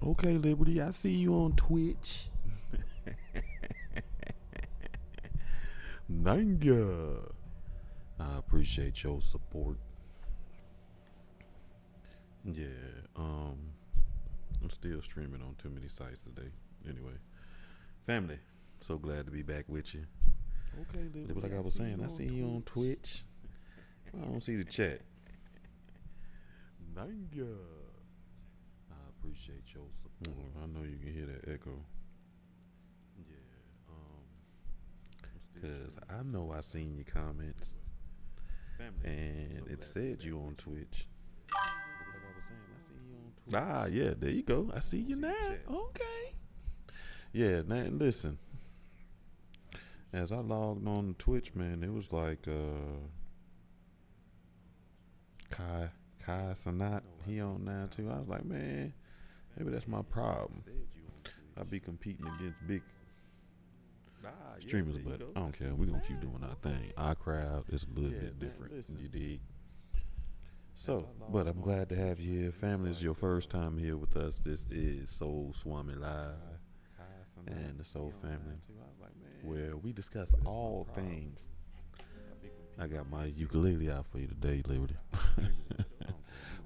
Okay, Liberty, I see you on Twitch. Thank you. I appreciate your support. Yeah, I'm still streaming on too many sites today. Anyway, family, so glad to be back with you. Okay, Liberty, like I was saying, I see you on Twitch. I don't see the chat. Thank you. I appreciate your support. I know you can hear that echo. Yeah, cause I know I seen your comments, and it said you on Twitch. Ah, yeah, there you go. I see you now. Okay. Yeah, now listen. As I logged on Twitch, man, it was like Kai Sanat, he on now too. I was like, man, maybe that's my problem. I be competing against big streamers, but I don't care. We're gonna keep doing our thing. Our crowd is a little bit different. You dig? So, but I'm glad to have you here. Family, is your first time here with us. This is Soul Swami Live and the Soul Family, where we discuss all things. I got my ukulele out for you today, Liberty.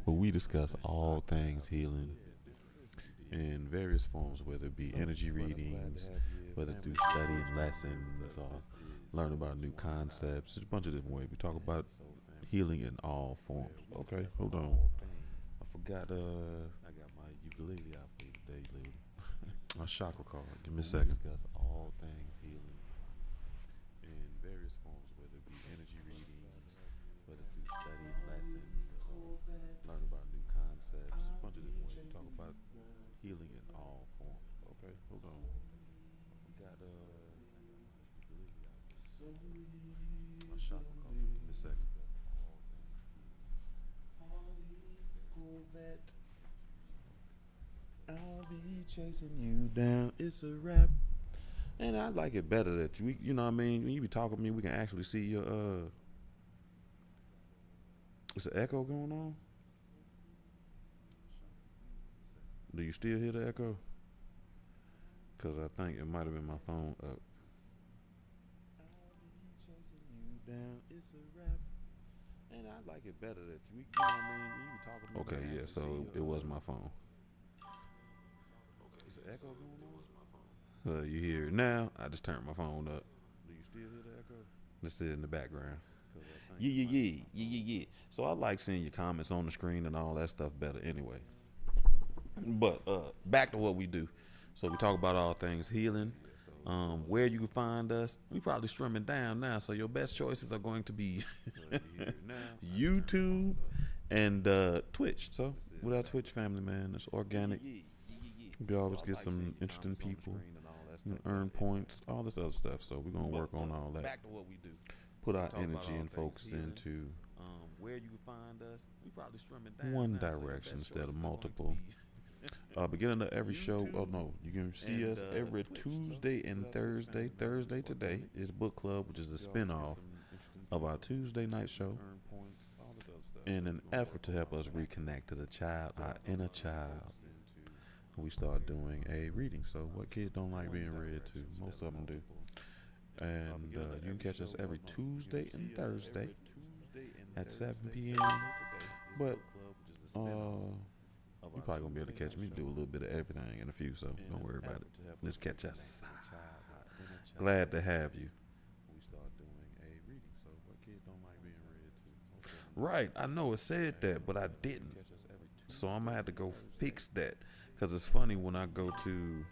Where we discuss all things healing in various forms, whether it be energy readings, whether through studying lessons or learning about new concepts. There's a bunch of different ways. We talk about healing in all forms. Okay, hold on. I forgot I got my ukulele out for you today, Liberty. My chakra card. Give me a second. Discuss all things healing in various forms, whether it be energy readings, whether through studying lessons, learn about new concepts. There's a bunch of different ways. We talk about healing in all forms. Okay, hold on. I forgot my chakra card. Give me a second. I'll be chasing you down. It's a wrap. And I like it better that you know what I mean? When you be talking to me, we can actually see your is an echo going on? Do you still hear the echo? Cause I think it might have been my phone up. I'll be chasing you down. It's a wrap. And I like it better that you know what I mean? When you be talking to me. Okay, yeah, so it was my phone. Is the echo going on? You hear it now? I just turned my phone up. Do you still hear the echo? Let's sit in the background. Yeah. So I like seeing your comments on the screen and all that stuff better anyway. But back to what we do. So we talk about all things healing. Where you can find us, we probably streaming down now. So your best choices are going to be YouTube and Twitch. So with our Twitch family, man, it's organic. We always get some interesting people, earn points, all this other stuff. So we're gonna work on all that. Back to what we do. Put our energy and focus into where you can find us. We probably streaming down one direction instead of multiple. Beginning of every show. Oh no, you can see us every Tuesday and Thursday. Thursday today is book club, which is the spinoff of our Tuesday night show. In an effort to help us reconnect to the child, our inner child, we start doing a reading. So what kids don't like being read to? Most of them do. And you can catch us every Tuesday and Thursday at 7 p.m. But you're probably gonna be able to catch me do a little bit of everything in a few, so don't worry about it. Let's catch us. Glad to have you. Right, I know it said that, but I didn't. So I'm gonna have to go fix that. Cause it's funny when I go to.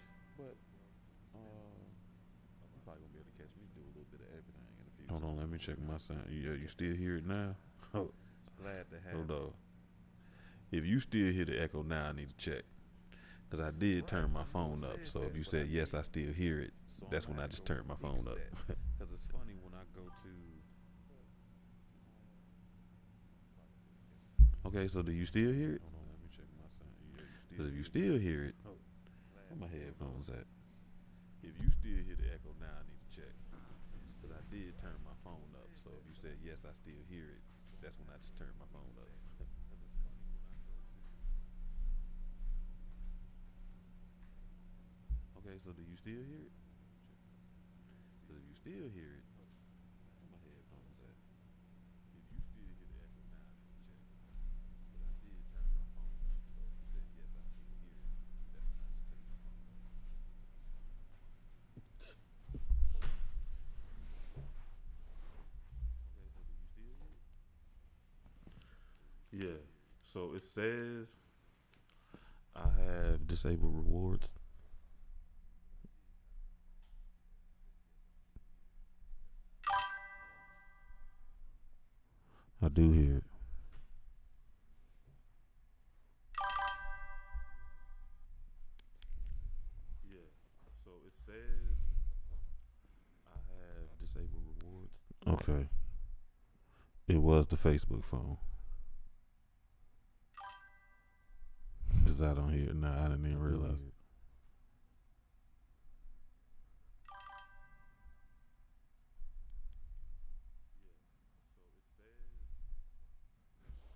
Hold on, let me check my sound. Yeah, you still hear it now? Glad to have. Hold on. If you still hear the echo now, I need to check. Because I did turn my phone up. So if you said, yes, I still hear it, that's when I just turned my phone up. Because it's funny when I go to... Okay, so do you still hear it? Because if you still hear it, where my headphones at? If you still hear the echo now, I need to check. Because I did turn my phone up. So if you said, yes, I still hear it, that's when I just turned my phone up. Okay, so do you still hear it? Because if you still hear it, where my headphones at? If you still hear the echo now, then check. But I did turn my phone off, so if you said yes, I still hear it. That means I should take my phone off. Okay, so do you still hear it? Yeah. So it says I have disabled rewards. I do hear it. Yeah. So it says I have disabled rewards. Okay. It was the Facebook phone. Cause I don't hear it now. I didn't even realize it.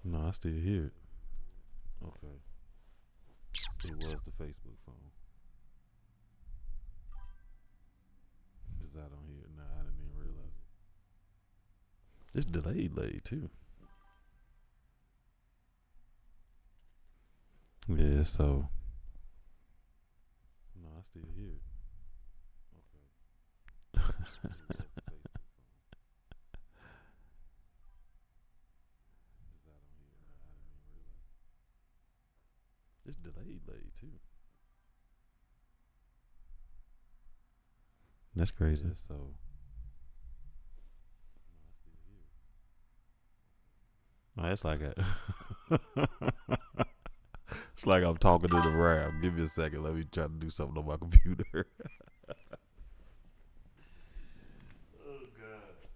No, I still hear it. Okay. It was the Facebook phone. Cause I don't hear it now. I didn't even realize it. It's delayed too. Yeah, so no, I still hear it. Okay. It was the Facebook phone. Cause I don't hear it now. I didn't even realize it. It's delayed too. That's crazy. Yeah, so no, I still hear it. No, it's like it's like I'm talking to the ram. Give me a second. Let me try to do something on my computer. Oh God,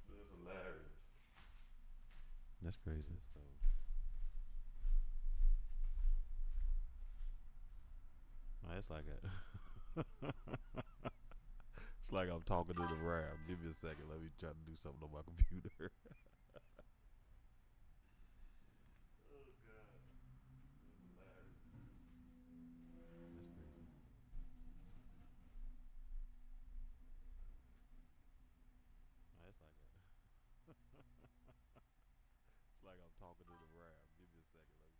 that's hilarious. That's crazy. So no, it's like it's like I'm talking to the ram. Give me a second. Let me try to do something on my computer. Oh God, that's hilarious. That's crazy. No, it's like I'm talking to the ram. Give me a second. Let me.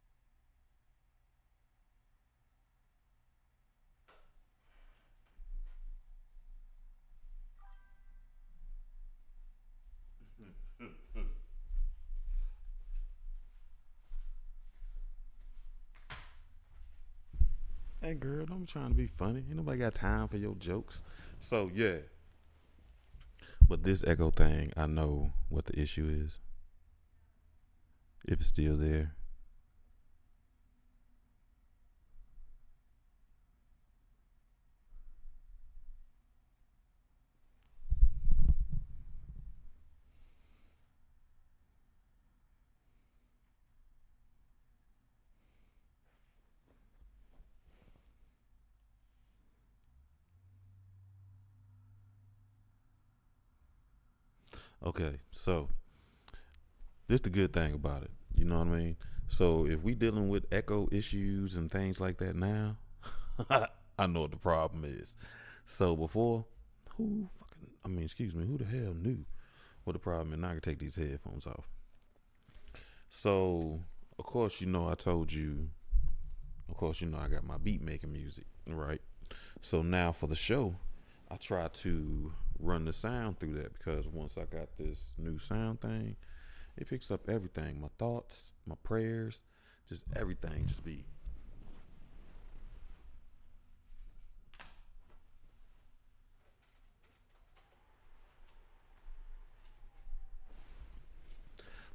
Hey girl, I'm trying to be funny. Ain't nobody got time for your jokes. So yeah, but this echo thing, I know what the issue is. If it's still there. Okay, so this the good thing about it. You know what I mean? So if we dealing with echo issues and things like that now, I know what the problem is. So before, excuse me, who the hell knew what the problem is? Now I can take these headphones off. So of course, I told you. Of course, I got my beat making music, right? So now for the show, I try to run the sound through that because once I got this new sound thing, it picks up everything, my thoughts, my prayers, just everything. Just be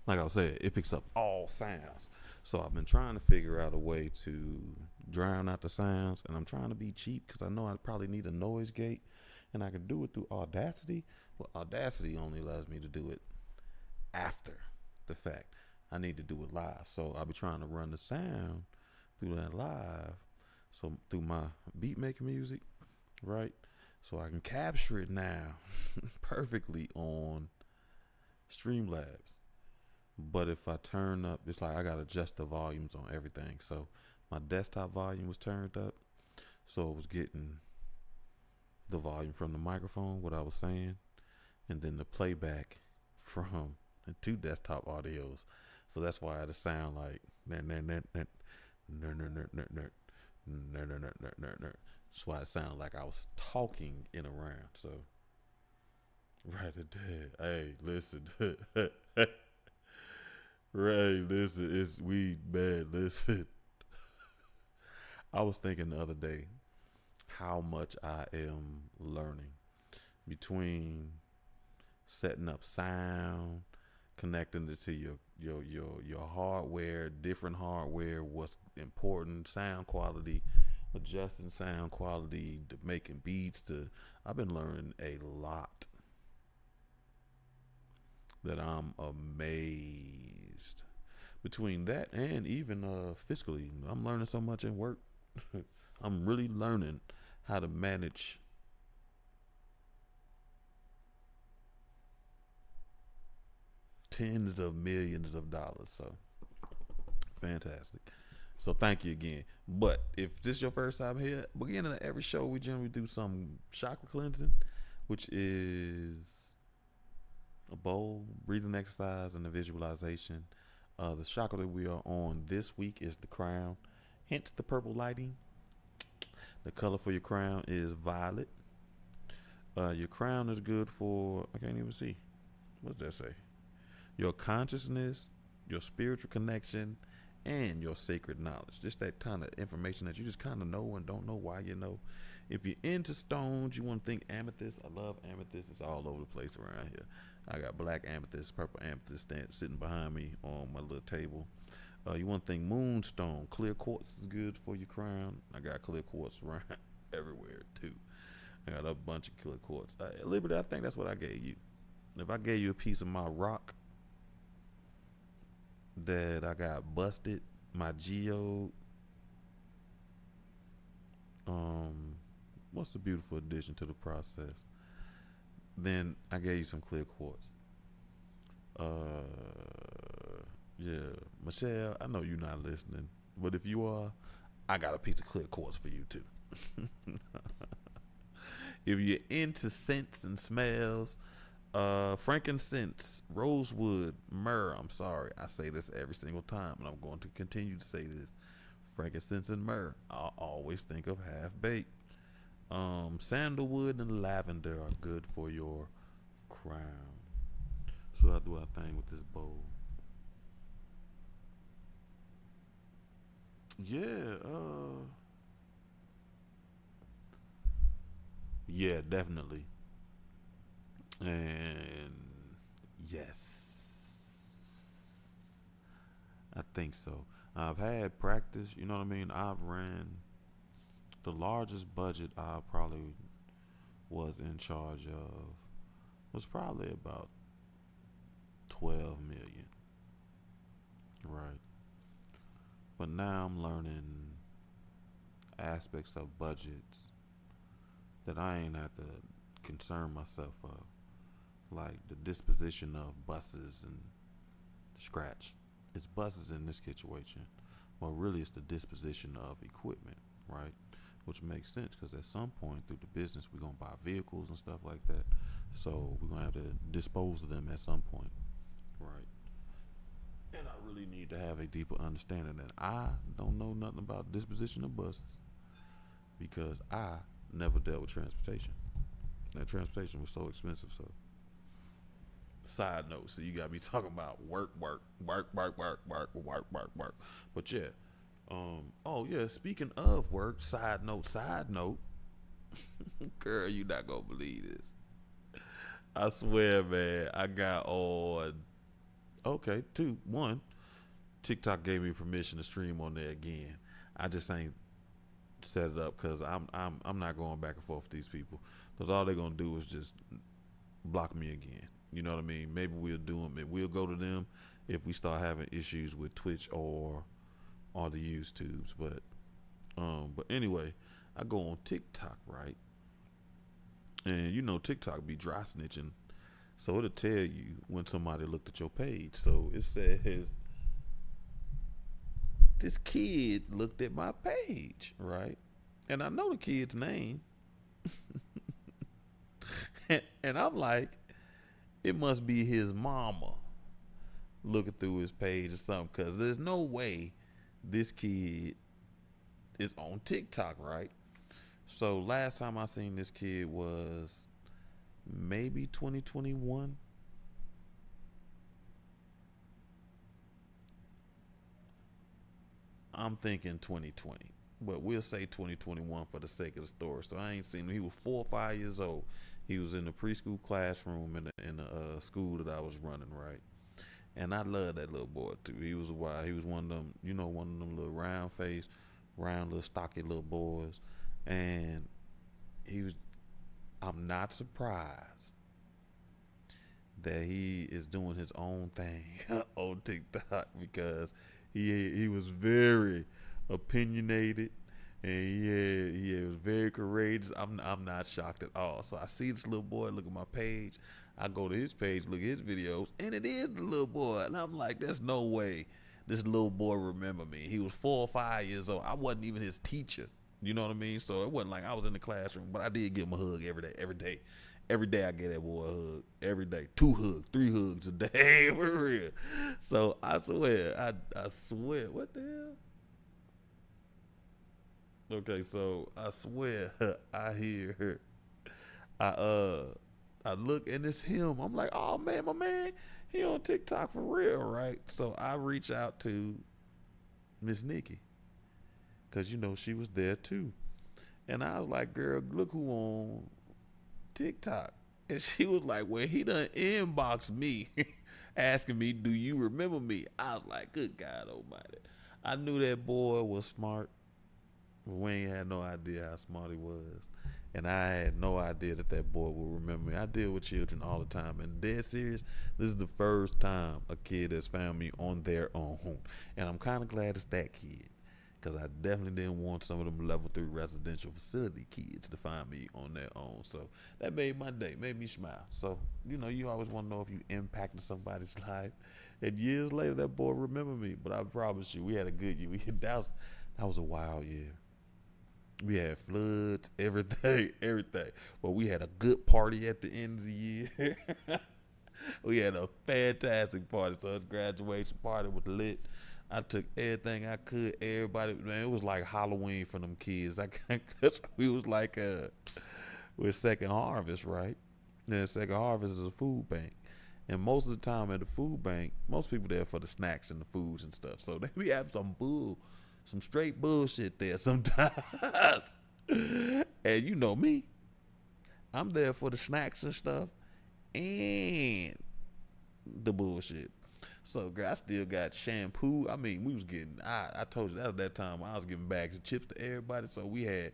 like I said, it picks up all sounds. So I've been trying to figure out a way to drown out the sounds, and I'm trying to be cheap because I know I probably need a noise gate, and I can do it through Audacity. But Audacity only allows me to do it after the fact. I need to do it live, so I'll be trying to run the sound through that live. So through my beat making music, right? So I can capture it now perfectly on Streamlabs. But if I turn up, it's like I gotta adjust the volumes on everything. So my desktop volume was turned up, so it was getting the volume from the microphone, what I was saying, and then the playback from the two desktop audios. So that's why it sound like that's why it sounded like I was talking in a round. So right there. Hey, listen. Right, listen, it's weed bad. Listen. I was thinking the other day how much I am learning between setting up sound, connecting it to your hardware, different hardware, what's important, sound quality, adjusting sound quality, to making beats. To I've been learning a lot that I'm amazed. Between that and even fiscally, I'm learning so much in work. I'm really learning how to manage tens of millions of dollars. So fantastic. So thank you again. But if this is your first time here, beginning of every show, we generally do some chakra cleansing, which is a bowl, breathing exercise, and a visualization. The chakra that we are on this week is the crown, hence the purple lighting. The color for your crown is violet. Your crown is good for, I can't even see. What does that say? Your consciousness, your spiritual connection, and your sacred knowledge. Just that kind of information that you just kind of know and don't know why you know. If you're into stones, you want to think amethyst. I love amethyst. It's all over the place around here. I got black amethyst, purple amethyst sitting behind me on my little table. You want to think moonstone. Clear quartz is good for your crown. I got clear quartz around everywhere too. I got a bunch of clear quartz. Liberty, I think that's what I gave you. If I gave you a piece of my rock that I got busted, my geode, what's the beautiful addition to the process? Then I gave you some clear quartz. Yeah, Michelle, I know you're not listening, but if you are, I got a piece of clear quartz for you too. If you're into scents and smells, frankincense, rosewood, myrrh. I'm sorry, I say this every single time, and I'm going to continue to say this. Frankincense and myrrh. I always think of half baked. Sandalwood and lavender are good for your crown. So I do our thing with this bowl. Yeah, yeah, definitely. And yes, I think so. I've had practice, you know what I mean? I've ran the largest budget I probably was in charge of was probably about 12 million, right? But now I'm learning aspects of budgets that I ain't have to concern myself of, like the disposition of buses and scratch. It's buses in this situation, but really it's the disposition of equipment, right? Which makes sense because at some point through the business we're gonna buy vehicles and stuff like that. So we're gonna have to dispose of them at some point, right? And I really need to have a deeper understanding that I don't know nothing about disposition of buses because I never dealt with transportation. That transportation was so expensive. So, side note, so you got me talking about work, work, work, work, work, work, work, work, work. But yeah, oh yeah. Speaking of work, side note, girl, you not gonna believe this. I swear, man, I got on. Okay, two, one. TikTok gave me permission to stream on there again. I just ain't set it up because I'm not going back and forth with these people because all they're gonna do is just block me again. You know what I mean? Maybe we'll do them. We'll go to them if we start having issues with Twitch or the YouTubes. But anyway, I go on TikTok, right? And you know TikTok be dry snitching, so it'll tell you when somebody looked at your page. So it says this kid looked at my page, right? And I know the kid's name. And I'm like, it must be his mama looking through his page or something, because there's no way this kid is on TikTok, right? So last time I seen this kid was maybe 2021. I'm thinking 2020, but we'll say 2021 for the sake of the story. So I ain't seen him. He was 4 or 5 years old. He was in the preschool classroom in the school that I was running, right? And I love that little boy too. He was wild. He was one of them, one of them little round face, round little stocky little boys. And he was. I'm not surprised that he is doing his own thing on TikTok, because he was very opinionated, and he was very courageous. I'm not shocked at all. So I see this little boy, look at my page. I go to his page, look at his videos, and it is the little boy. And I'm like, there's no way this little boy remember me. He was 4 or 5 years old. I wasn't even his teacher. You know what I mean? So it wasn't like I was in the classroom, but I did give him a hug every day. Every day. Every day I get that boy a hug. Every day. 2 hugs, 3 hugs a day. For real. So I swear, I swear, what the hell? Okay, so I swear I hear her. I I look and it's him. I'm like, oh man, my man, he on TikTok for real, right? So I reach out to Miss Nikki, because she was there too. And I was like, girl, look who on TikTok. And she was like, well, he done inboxed me asking me, do you remember me? I was like, good God almighty. I knew that boy was smart, but we ain't had no idea how smart he was. And I had no idea that boy would remember me. I deal with children all the time. And dead serious, this is the first time a kid has found me on their own. And I'm kind of glad it's that kid, because I definitely didn't want some of them level 3 residential facility kids to find me on their own. So that made my day, made me smile. So, you always want to know if you impacted somebody's life. And years later, that boy remembered me. But I promise you, we had a good year. That was a wild year. We had floods, everything, everything. But we had a good party at the end of the year. We had a fantastic party. So his graduation party was lit. I took everything I could. Everybody, man, it was like Halloween for them kids. Cause we was like, we're Second Harvest, right? And Second Harvest is a food bank. And most of the time at the food bank, most people there for the snacks and the foods and stuff. So they be having some straight bullshit there sometimes. And you know me, I'm there for the snacks and stuff and the bullshit. So, girl, I still got shampoo. I mean, we was getting, I told you that was that time I was giving bags of chips to everybody. So we had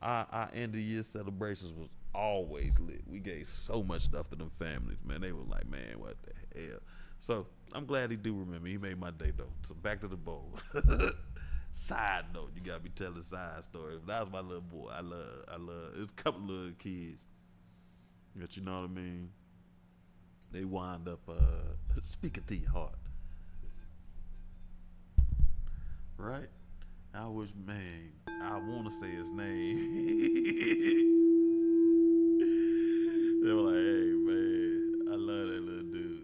our end of the year celebrations was always lit. We gave so much stuff to them families, man. They were like, man, what the hell? So I'm glad he do remember. He made my day though. So back to the bowl. Side note, you gotta be telling side stories. That was my little boy. I love. There's a couple little kids that, you know what I mean. They wind up speaking to your heart, right? I wish, man, I want to say his name. They were like, hey, man, I love that little dude.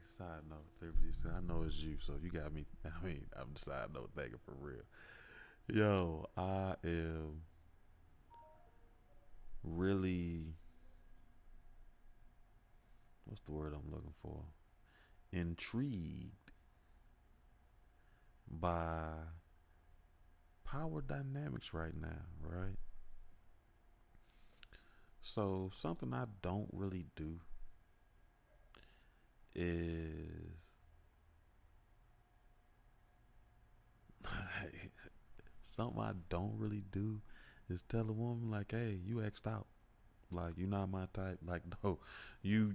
side note. I know it's you, so you got me. I mean, I'm the side note thinking for real. Yo, I am really, what's the word I'm looking for? Intrigued by power dynamics right now, right? So something I don't really do is something I don't really do is tell a woman like, "Hey, you exed out. Like, you not my type. Like, no, you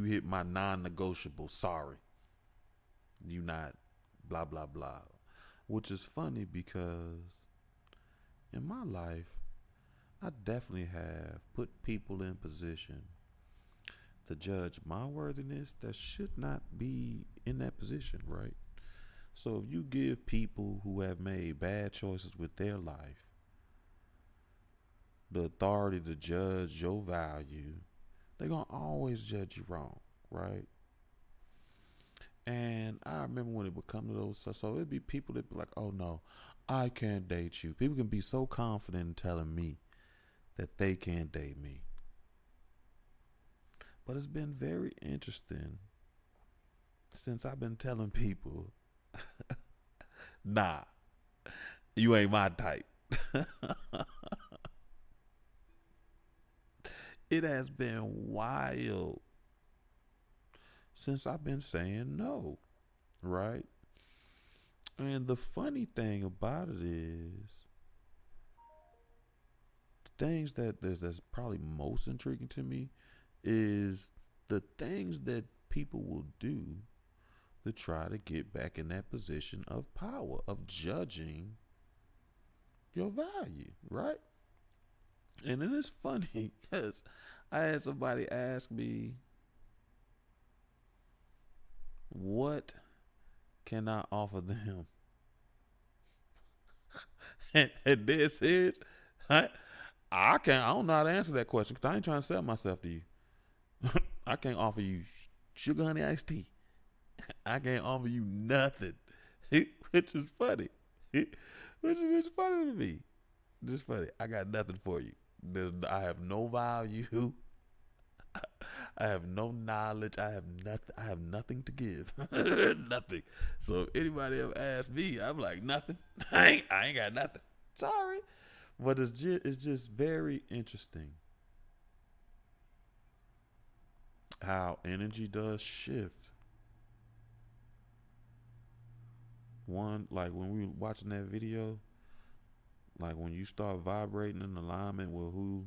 hit my non-negotiable. Sorry, you not blah blah blah." Which is funny because in my life, I definitely have put people in position to judge my worthiness that should not be in that position, right? So if you give people who have made bad choices with their life the authority to judge your value, they're gonna always judge you wrong, right? And I remember when it would come to those, so it'd be people that be like, "Oh no, I can't date you." People can be so confident in telling me that they can't date me. But it's been very interesting since I've been telling people, "Nah, you ain't my type." It has been wild since I've been saying no, right? And the funny thing about it is, the things that's probably most intriguing to me is the things that people will do to try to get back in that position of power, of judging your value, right? And it is funny because I had somebody ask me, what can I offer them? And this is, I don't know how to answer that question because I ain't trying to sell myself to you. I can't offer you sugar honey iced tea. I can't offer you nothing, which is funny. Which is funny to me. Just funny. I got nothing for you. I have no value. I have no knowledge. I have nothing. I have nothing to give. Nothing. So if anybody ever asks me, I'm like, nothing. I ain't got nothing. Sorry. But it's just very interesting how energy does shift. One, like when we were watching that video, like when you start vibrating in alignment with who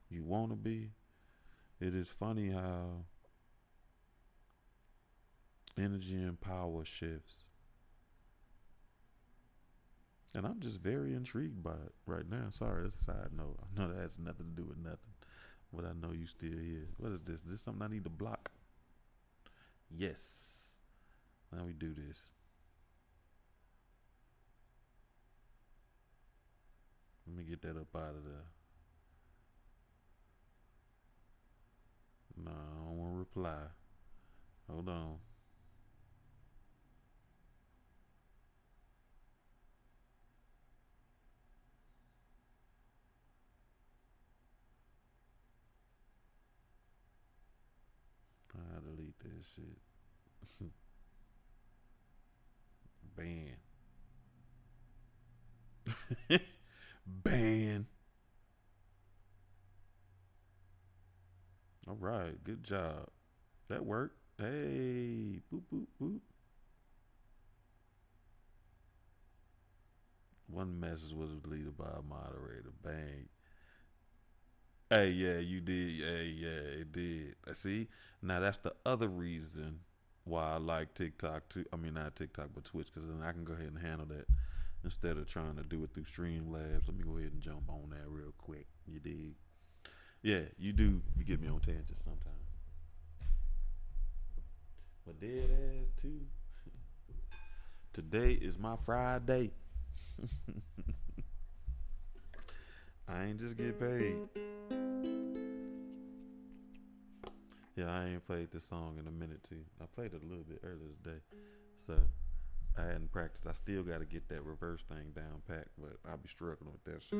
you want to be, it is funny how energy and power shifts. And I'm just very intrigued by it right now. Sorry, that's a side note. I know that has nothing to do with nothing, but I know you still here. What is this? Is this something I need to block? Yes. Now we do this. Let me get that up out of there. No, I don't want to reply. Hold on. I delete this shit. Ban. Ban. All right, good job. That worked. Hey, boop, boop, boop. One message was deleted by a moderator. Bang. Hey, yeah, you did. Hey, yeah, it did. See, now that's the other reason why I like TikTok too. I mean, not TikTok, but Twitch, because then I can go ahead and handle that instead of trying to do it through Streamlabs. Let me go ahead and jump on that real quick. You dig? Yeah, you do. You get me on tangents sometimes. But dead ass too. Today is my Friday. I ain't just get paid. Yeah, I ain't played this song in a minute too. I played it a little bit earlier today, so I hadn't practiced. I still got to get that reverse thing down packed, but I'll be struggling with that shit.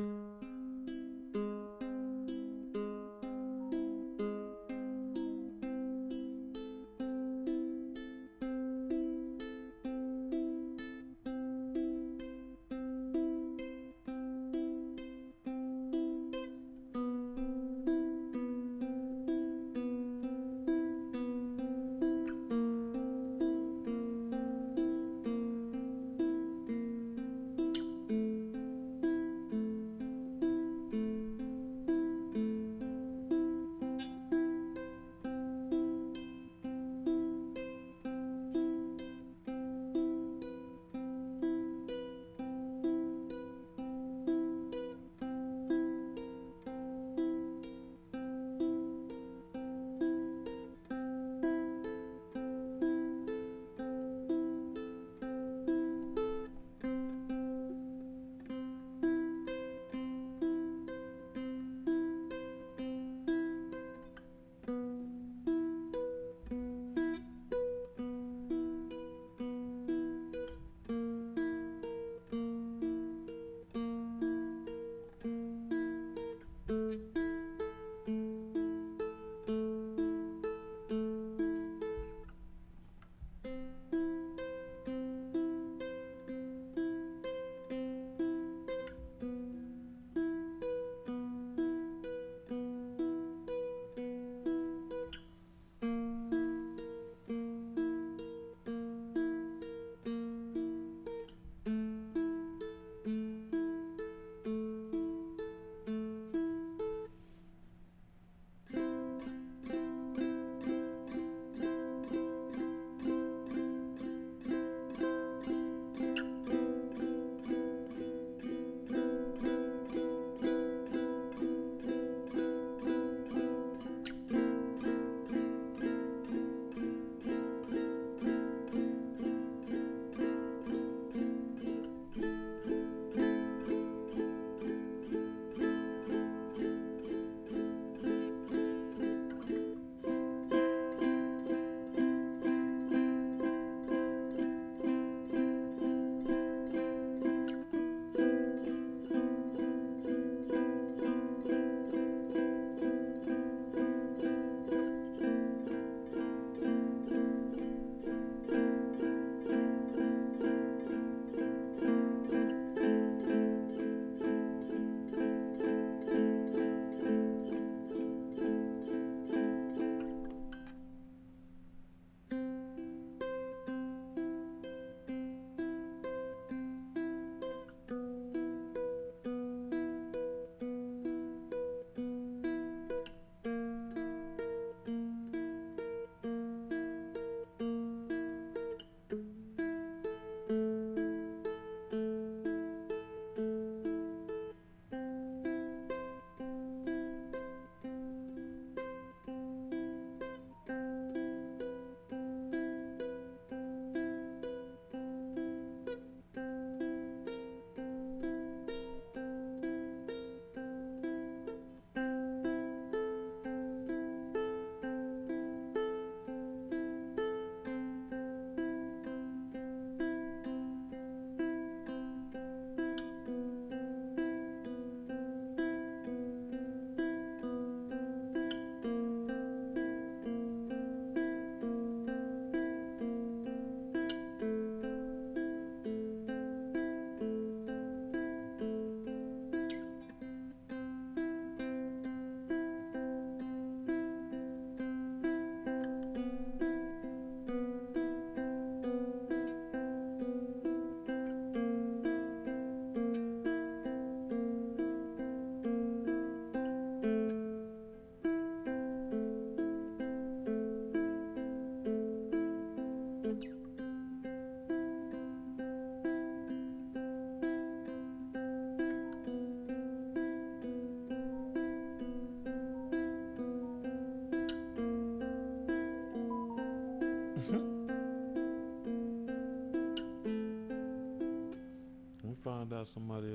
Let me find out somebody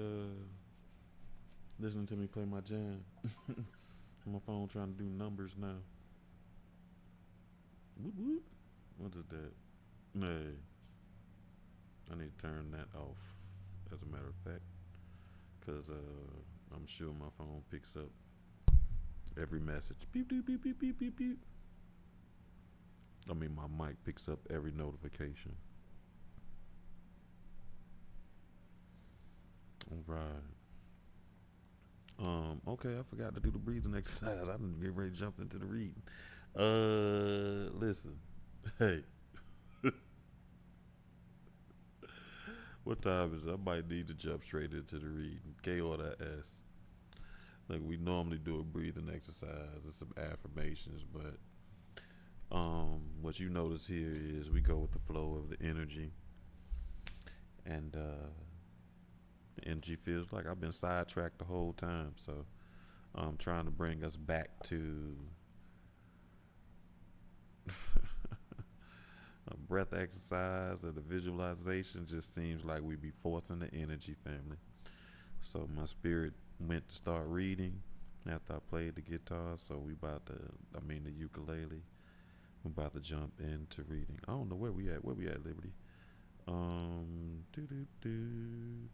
listening to me play my jam. On my phone trying to do numbers now. Whoop, whoop. What is that? Hey, I need to turn that off, as a matter of fact, because I'm sure my phone picks up every message. Beep, beep, beep, beep, beep, beep, beep. I mean, my mic picks up every notification. All right. Okay, I forgot to do the breathing exercise. I didn't get ready to jump into the reading. Listen. Hey, what time is it? I might need to jump straight into the reading. K or the S. Like we normally do a breathing exercise and some affirmations, but what you notice here is we go with the flow of the energy, and the energy feels like I've been sidetracked the whole time. So I'm trying to bring us back to a breath exercise and a visualization. Just seems like we be forcing the energy, family. So my spirit went to start reading after I played the guitar. So we about to, I mean the ukulele. We're about to jump into reading. I don't know where we at. Where we at, Liberty? Do do do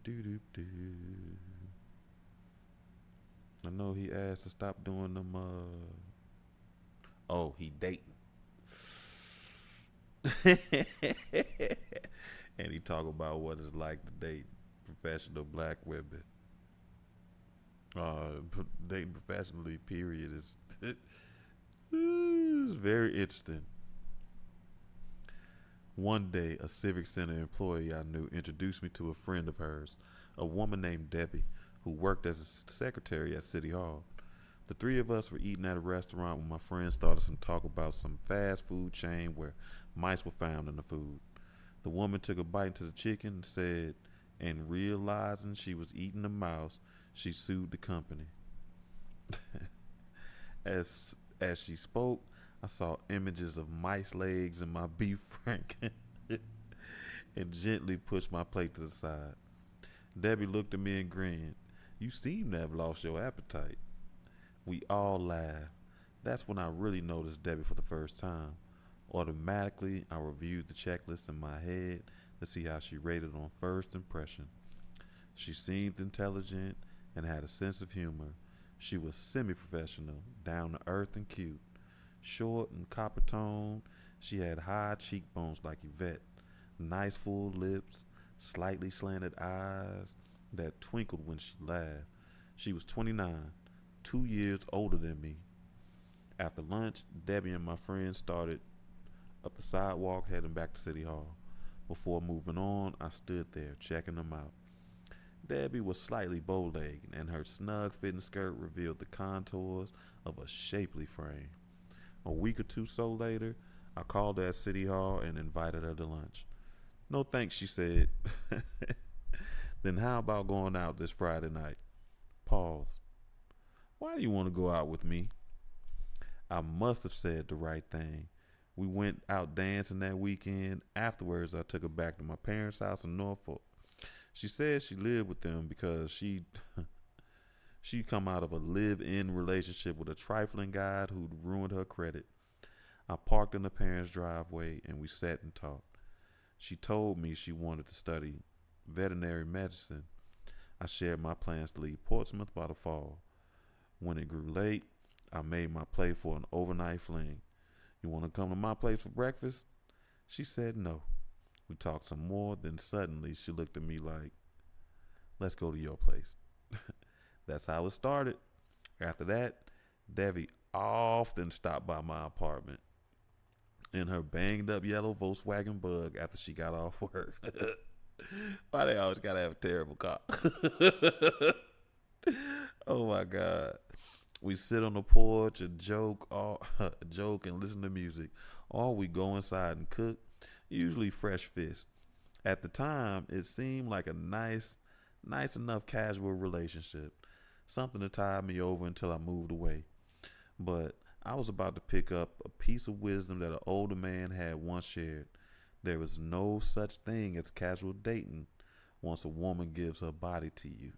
do do do. I know he asked to stop doing them. Oh, he dating. And he talk about what it's like to date professional black women. Dating professionally, period, is it's very interesting. One day, a Civic Center employee I knew introduced me to a friend of hers, a woman named Debbie, who worked as a secretary at City Hall. The three of us were eating at a restaurant when my friend started some talk about some fast food chain where mice were found in the food. The woman took a bite into the chicken and said, and realizing she was eating a mouse, she sued the company. As she spoke, I saw images of mice legs in my beef franken and gently pushed my plate to the side. Debbie looked at me and grinned. You seem to have lost your appetite. We all laughed. That's when I really noticed Debbie for the first time. Automatically, I reviewed the checklist in my head to see how she rated on first impression. She seemed intelligent and had a sense of humor. She was semi-professional, down to earth and cute. Short and copper toned, she had high cheekbones like Yvette, nice full lips, slightly slanted eyes that twinkled when she laughed. She was 29, 2 years older than me. After lunch, Debbie and my friends started up the sidewalk heading back to City Hall. Before moving on, I stood there checking them out. Debbie was slightly bow-legged, and her snug-fitting skirt revealed the contours of a shapely frame. A week or two so later, I called her at City Hall and invited her to lunch. No thanks, she said. Then how about going out this Friday night? Pause. Why do you want to go out with me? I must have said the right thing. We went out dancing that weekend. Afterwards, I took her back to my parents' house in Norfolk. She said she lived with them because she come out of a live-in relationship with a trifling guy who'd ruined her credit. I parked in the parents' driveway and we sat and talked. She told me she wanted to study veterinary medicine. I shared my plans to leave Portsmouth by the fall. When it grew late, I made my play for an overnight fling. You want to come to my place for breakfast? She said no. We talked some more, then suddenly she looked at me like, let's go to your place. That's how it started. After that, Debbie often stopped by my apartment in her banged up yellow Volkswagen Bug after she got off work. Why they always gotta have a terrible car? Oh my God. We sit on the porch and joke and listen to music. Or we go inside and cook, usually fresh fish. At the time, it seemed like a nice enough casual relationship. Something to tide me over until I moved away. But I was about to pick up a piece of wisdom that an older man had once shared. There is no such thing as casual dating once a woman gives her body to you.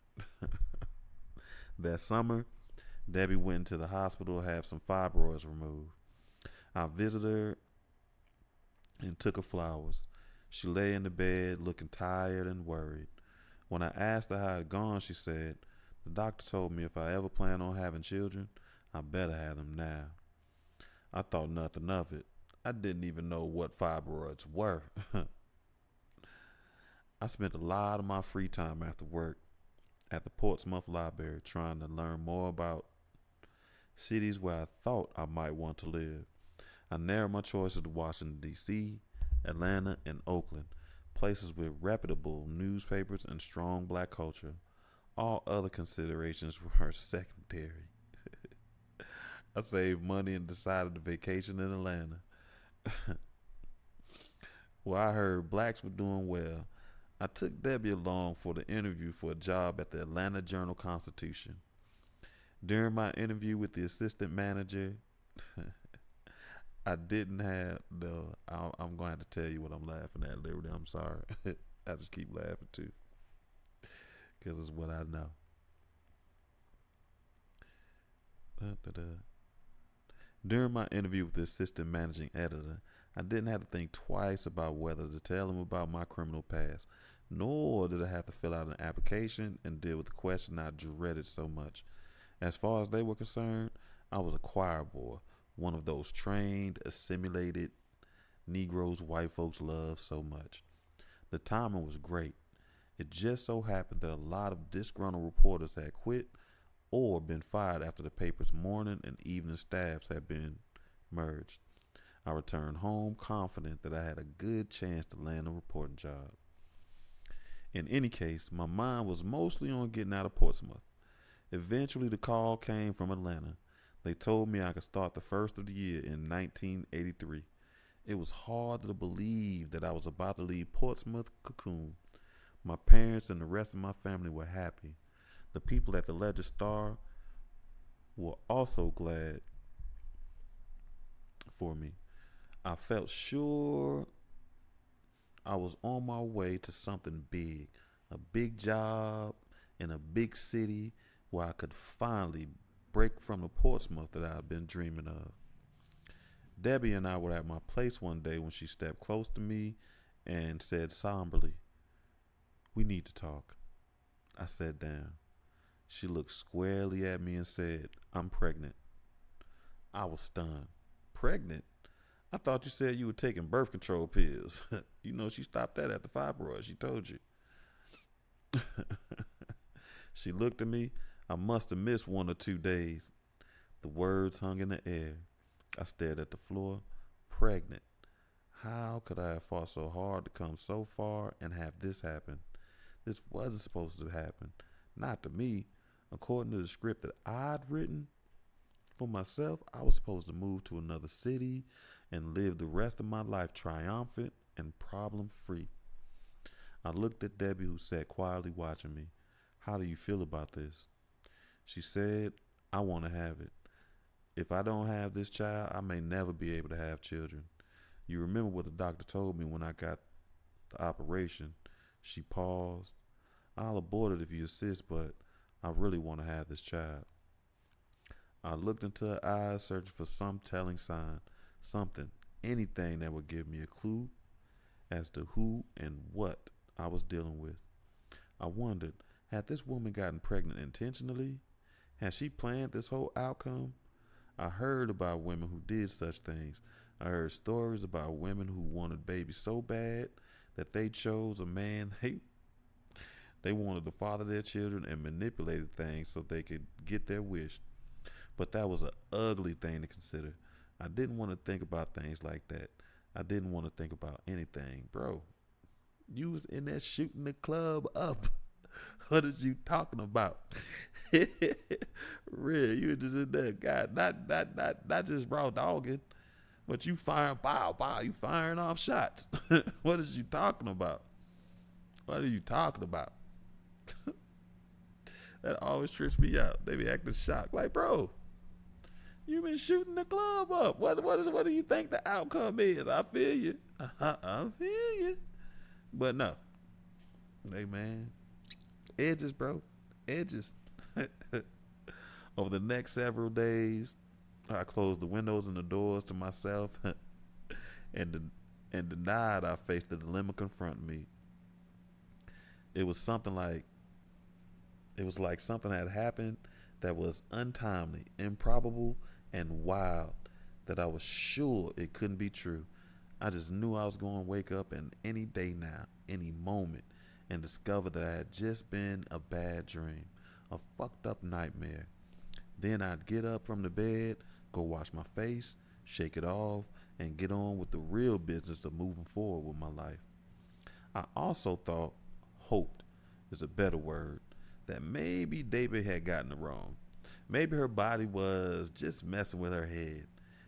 That summer, Debbie went to the hospital to have some fibroids removed. I visited her and took her flowers. She lay in the bed looking tired and worried. When I asked her how it had gone, she said, "The doctor told me if I ever plan on having children, I better have them now." I thought nothing of it. I didn't even know what fibroids were. I spent a lot of my free time after work at the Portsmouth Library trying to learn more about cities where I thought I might want to live. I narrowed my choices to Washington, D.C., Atlanta, and Oakland, places with reputable newspapers and strong black culture. All other considerations were secondary. I saved money and decided to vacation in Atlanta. Well, I heard blacks were doing well. I took Debbie along for the interview for a job at the Atlanta Journal-Constitution. During my interview with the assistant manager, I didn't have no. I'm going to have to tell you what I'm laughing at, Liberty. I'm sorry. I just keep laughing too, because it's what I know. Da-da-da. During my interview with the assistant managing editor, I didn't have to think twice about whether to tell him about my criminal past, nor did I have to fill out an application and deal with the question I dreaded so much. As far as they were concerned, I was a choir boy, one of those trained, assimilated Negroes white folks love so much. The timing was great. It just so happened that a lot of disgruntled reporters had quit or been fired after the paper's morning and evening staffs had been merged. I returned home confident that I had a good chance to land a reporting job. In any case, my mind was mostly on getting out of Portsmouth. Eventually, the call came from Atlanta. They told me I could start the first of the year in 1983. It was hard to believe that I was about to leave Portsmouth cocoon. My parents and the rest of my family were happy. The people at the Ledger Star were also glad for me. I felt sure I was on my way to something big, a big job in a big city where I could finally break from the Portsmouth that I had been dreaming of. Debbie and I were at my place one day when she stepped close to me and said somberly, "We need to talk." I sat down. She looked squarely at me and said, "I'm pregnant." I was stunned. Pregnant? I thought you said you were taking birth control pills. You know, she stopped that at the fibroids. She told you. She looked at me. I must have missed 1 or 2 days. The words hung in the air. I stared at the floor. Pregnant. How could I have fought so hard to come so far and have this happen? This wasn't supposed to happen. Not to me. According to the script that I'd written for myself, I was supposed to move to another city and live the rest of my life triumphant and problem-free. I looked at Debbie, who sat quietly watching me. "How do you feel about this?" She said, "I want to have it. If I don't have this child, I may never be able to have children. You remember what the doctor told me when I got the operation?" She paused. "I'll abort it if you insist, but I really want to have this child." I looked into her eyes, searching for some telling sign, something, anything that would give me a clue as to who and what I was dealing with. I wondered, had this woman gotten pregnant intentionally? Had she planned this whole outcome? I heard about women who did such things. I heard stories about women who wanted babies so bad that they chose a man they wanted to father their children and manipulated things so they could get their wish. But that was an ugly thing to consider. I didn't want to think about things like that. I didn't want to think about anything. Bro, you was in there shooting the club up. What is you talking about? Real, you were just in there, God, not just raw dogging, but you firing pow, you firing off shots. What is you talking about? What are you talking about? That always trips me out. They be acting shocked, like, bro, you been shooting the club up. What do you think the outcome is? I feel you. I feel you. But no, hey man, edges, bro, edges. Over the next several days, I closed the windows and the doors to myself and and denied I faced the dilemma confronting me. It was something like it was like something had happened that was untimely, improbable, and wild that I was sure it couldn't be true. I just knew I was going to wake up in any day now, any moment, and discover that I had just been a bad dream, a fucked up nightmare. Then I'd get up from the bed, go wash my face, shake it off, and get on with the real business of moving forward with my life. I also thought, hoped is a better word, that maybe Debbie had gotten it wrong. Maybe her body was just messing with her head.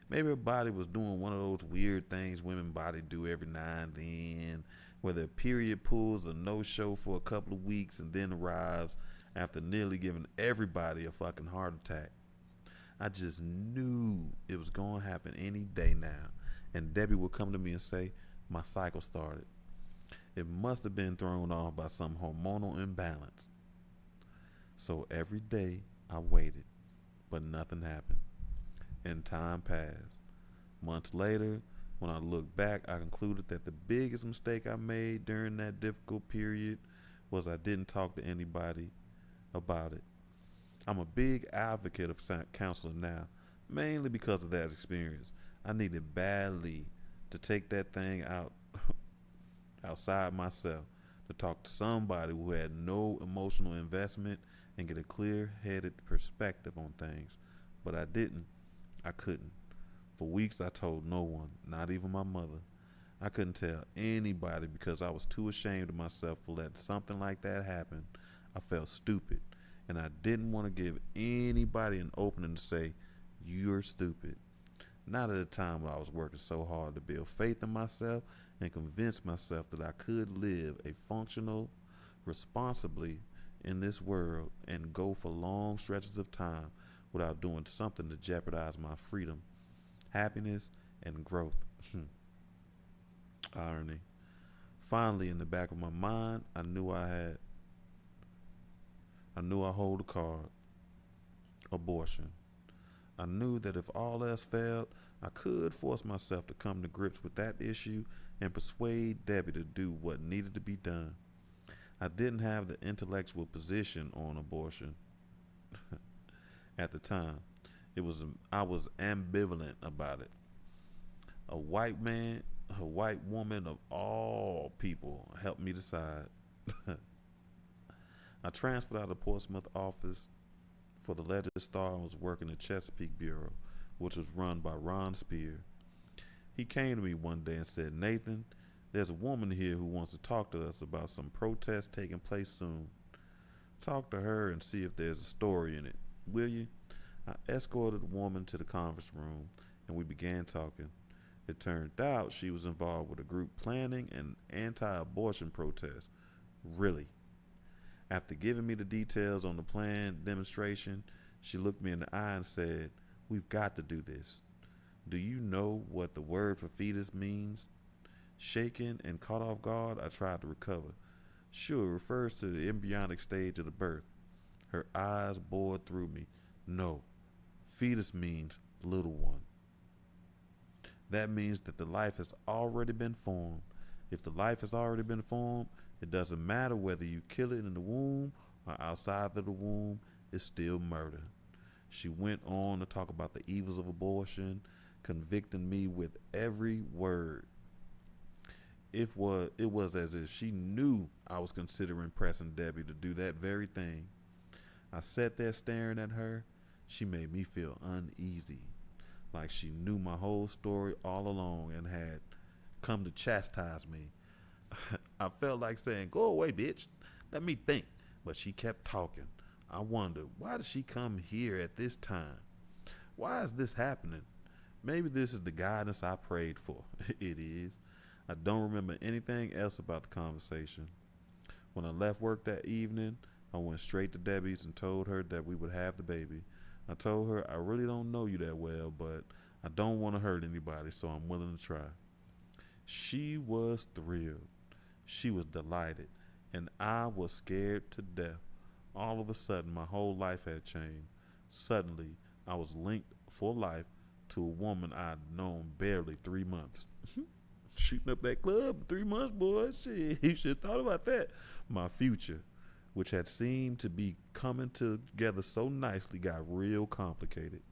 Maybe her body was doing one of those weird things women body do every now and then, where their period pulls a no-show for a couple of weeks and then arrives after nearly giving everybody a fucking heart attack. I just knew it was going to happen any day now, and Debbie would come to me and say, my cycle started. It must have been thrown off by some hormonal imbalance. So every day I waited, but nothing happened, and time passed. Months later, when I look back, I concluded that the biggest mistake I made during that difficult period was I didn't talk to anybody about it. I'm a big advocate of counseling now, mainly because of that experience. I needed badly to take that thing out outside myself, to talk to somebody who had no emotional investment and get a clear-headed perspective on things. But I didn't. I couldn't. For weeks I told no one, not even my mother. I couldn't tell anybody because I was too ashamed of myself for letting something like that happen. I felt stupid, and I didn't want to give anybody an opening to say, you're stupid. Not at a time when I was working so hard to build faith in myself and convince myself that I could live a functional, responsibly in this world and go for long stretches of time without doing something to jeopardize my freedom, happiness, and growth. Irony. Finally, in the back of my mind, I knew I hold a card. Abortion. I knew that if all else failed, I could force myself to come to grips with that issue and persuade Debbie to do what needed to be done. I didn't have the intellectual position on abortion at the time. I was ambivalent about it. A white man, a white woman of all people helped me decide. I transferred out of the Portsmouth office for the Ledger Star and was working the Chesapeake Bureau, which was run by Ron Spear. He came to me one day and said, Nathan, there's a woman here who wants to talk to us about some protests taking place soon. Talk to her and see if there's a story in it, will you? I escorted the woman to the conference room and we began talking. It turned out she was involved with a group planning an anti-abortion protest. Really? After giving me the details on the planned demonstration, she looked me in the eye and said, we've got to do this. Do you know what the word for fetus means? Shaken and caught off guard, I tried to recover. Sure, it refers to the embryonic stage of the birth. Her eyes bored through me. No, fetus means little one. That means that the life has already been formed. If the life has already been formed, it doesn't matter whether you kill it in the womb or outside of the womb, it's still murder. She went on to talk about the evils of abortion, convicting me with every word. It was as if she knew I was considering pressing Debbie to do that very thing. I sat there staring at her. She made me feel uneasy, like she knew my whole story all along and had come to chastise me. I felt like saying, go away, bitch. Let me think. But she kept talking. I wondered, why did she come here at this time? Why is this happening? Maybe this is the guidance I prayed for. It is. I don't remember anything else about the conversation. When I left work that evening, I went straight to Debbie's and told her that we would have the baby. I told her I really don't know you that well, but I don't want to hurt anybody, so I'm willing to try. She was thrilled. She was delighted, and I was scared to death. All of a sudden, my whole life had changed. Suddenly, I was linked for life to a woman I'd known barely 3 months. Shooting up that club in 3 months, boy. Shit, you should have thought about that. My future, which had seemed to be coming together so nicely, got real complicated.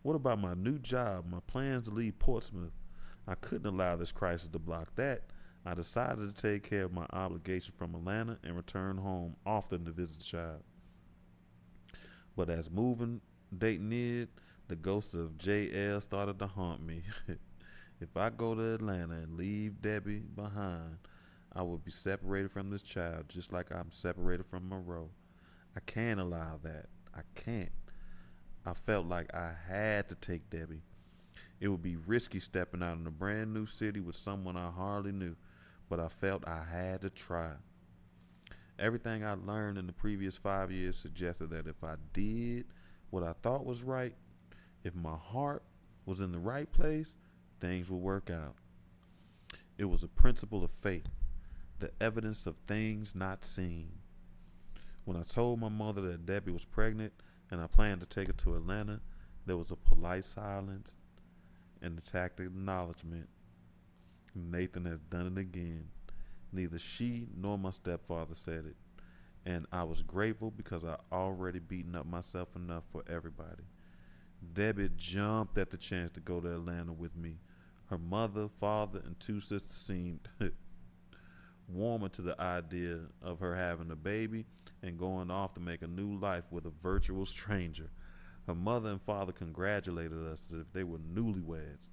What about my new job, my plans to leave Portsmouth? I couldn't allow this crisis to block that. I decided to take care of my obligation from Atlanta and return home often to visit the child. But as moving date neared, the ghost of JL started to haunt me. If I go to Atlanta and leave Debbie behind, I will be separated from this child just like I'm separated from Monroe. I can't allow that. I can't. I felt like I had to take Debbie. It would be risky stepping out in a brand new city with someone I hardly knew, but I felt I had to try. Everything I learned in the previous 5 years suggested that if I did what I thought was right, if my heart was in the right place, things would work out. It was a principle of faith, the evidence of things not seen. When I told my mother that Debbie was pregnant and I planned to take her to Atlanta, there was a polite silence and a tacit acknowledgement. Nathan has done it again. Neither she nor my stepfather said it, and I was grateful because I already beaten up myself enough for everybody. Debbie jumped at the chance to go to Atlanta with me. Her mother, father, and two sisters seemed warmer to the idea of her having a baby and going off to make a new life with a virtual stranger. Her mother and father congratulated us as if they were newlyweds.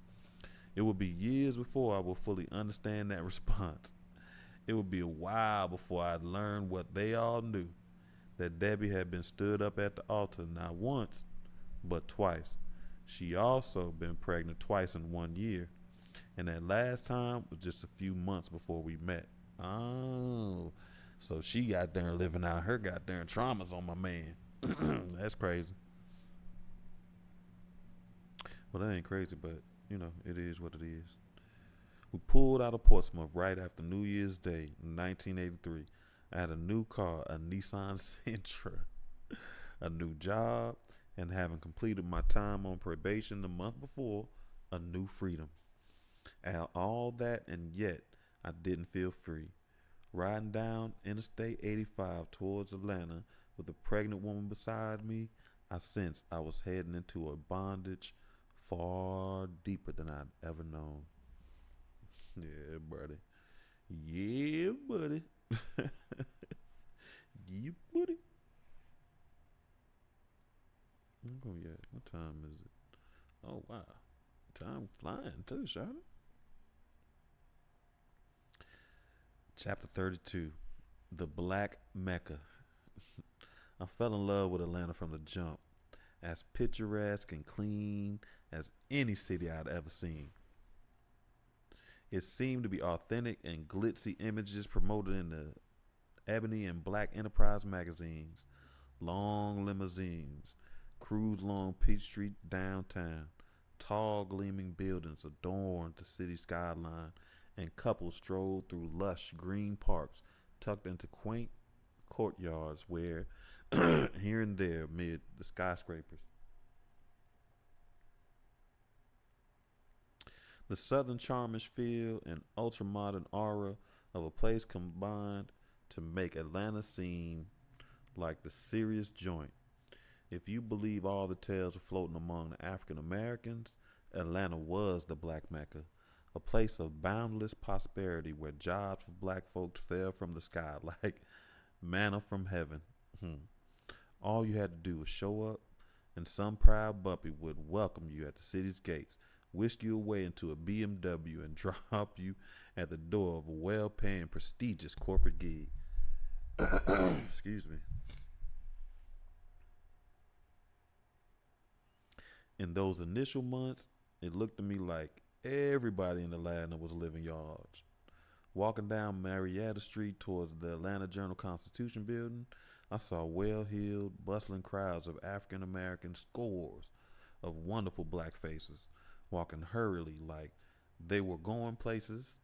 It would be years before I would fully understand that response. It would be a while before I'd learn what they all knew, that Debbie had been stood up at the altar not once, but twice. She also been pregnant twice in 1 year, and that last time was just a few months before we met. Oh, so she got there living out her goddamn traumas on my man. That's crazy. Well, that ain't crazy, but, it is what it is. We pulled out of Portsmouth right after New Year's Day in 1983. I had a new car, a Nissan Sentra, a new job, and having completed my time on probation the month before, a new freedom. And all that, and yet I didn't feel free. Riding down Interstate 85 towards Atlanta with a pregnant woman beside me, I sensed I was heading into a bondage far deeper than I'd ever known. Yeah, buddy. Yeah, buddy. Yeah, buddy. Oh, yeah. What time is it? Oh, wow. Time flying, too, Charlotte. Chapter 32. The Black Mecca. I fell in love with Atlanta from the jump. As picturesque and clean as any city I'd ever seen. It seemed to be authentic and glitzy images promoted in the ebony and black enterprise magazines. Long limousines cruised along Peachtree downtown. Tall gleaming buildings adorned the city skyline, and couples strolled through lush green parks tucked into quaint courtyards where, here and there amid the skyscrapers, the southern charmish feel and ultramodern aura of a place combined to make Atlanta seem like the serious joint. If you believe all the tales floating among the African Americans, Atlanta was the Black Mecca, a place of boundless prosperity where jobs for black folks fell from the sky like manna from heaven. All you had to do was show up, and some proud puppy would welcome you at the city's gates, whisk you away into a BMW, and drop you at the door of a well-paying, prestigious corporate gig. Excuse me. In those initial months, it looked to me like everybody in Atlanta was living large. Walking down Marietta Street towards the Atlanta Journal-Constitution building, I saw well-heeled, bustling crowds of African American, scores of wonderful black faces, walking hurriedly like they were going places.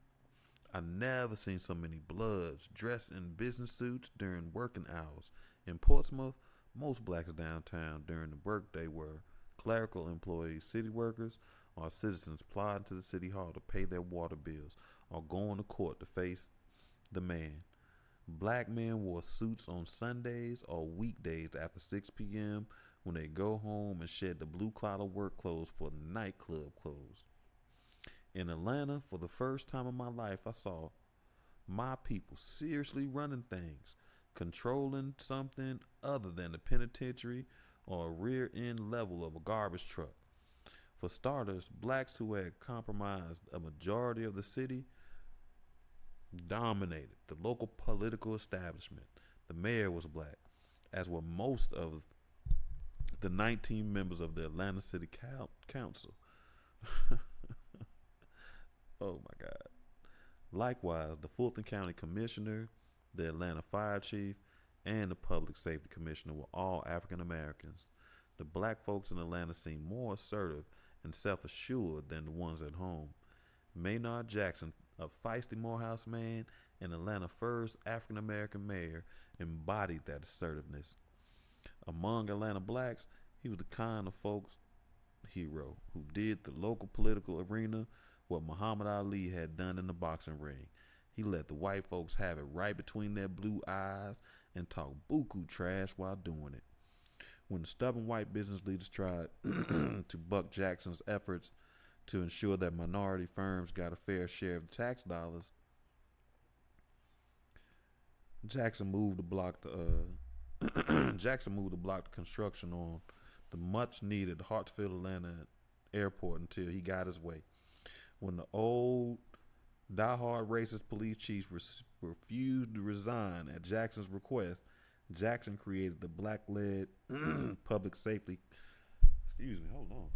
I never seen so many bloods dressed in business suits during working hours. In Portsmouth, Most blacks downtown during the workday were clerical employees, city workers, or citizens plodding to the city hall to pay their water bills or going to court to face the man. Black men wore suits on Sundays or weekdays after 6 p.m. when they go home and shed the blue collar work clothes for nightclub clothes. In Atlanta, for the first time in my life, I saw my people seriously running things, controlling something other than the penitentiary or a rear end level of a garbage truck. For starters, blacks who had compromised a majority of the city dominated the local political establishment. The mayor was black, as were most of the 19 members of the Atlanta City Council. Oh my God. Likewise, the Fulton County Commissioner, the Atlanta Fire Chief, and the Public Safety Commissioner were all African Americans. The black folks in Atlanta seemed more assertive and self assured than the ones at home. Maynard Jackson, a feisty Morehouse man and Atlanta's first African American mayor, embodied that assertiveness. Among Atlanta blacks, he was the kind of folks hero who did the local political arena what Muhammad Ali had done in the boxing ring. He let the white folks have it right between their blue eyes and talk buku trash while doing it. When the stubborn white business leaders tried to buck Jackson's efforts to ensure that minority firms got a fair share of the tax dollars, Jackson moved to block the construction on the much-needed Hartsfield Atlanta airport until he got his way. When the old, diehard racist police chief refused to resign at Jackson's request, Jackson created the black-led public safety. Excuse me, hold on.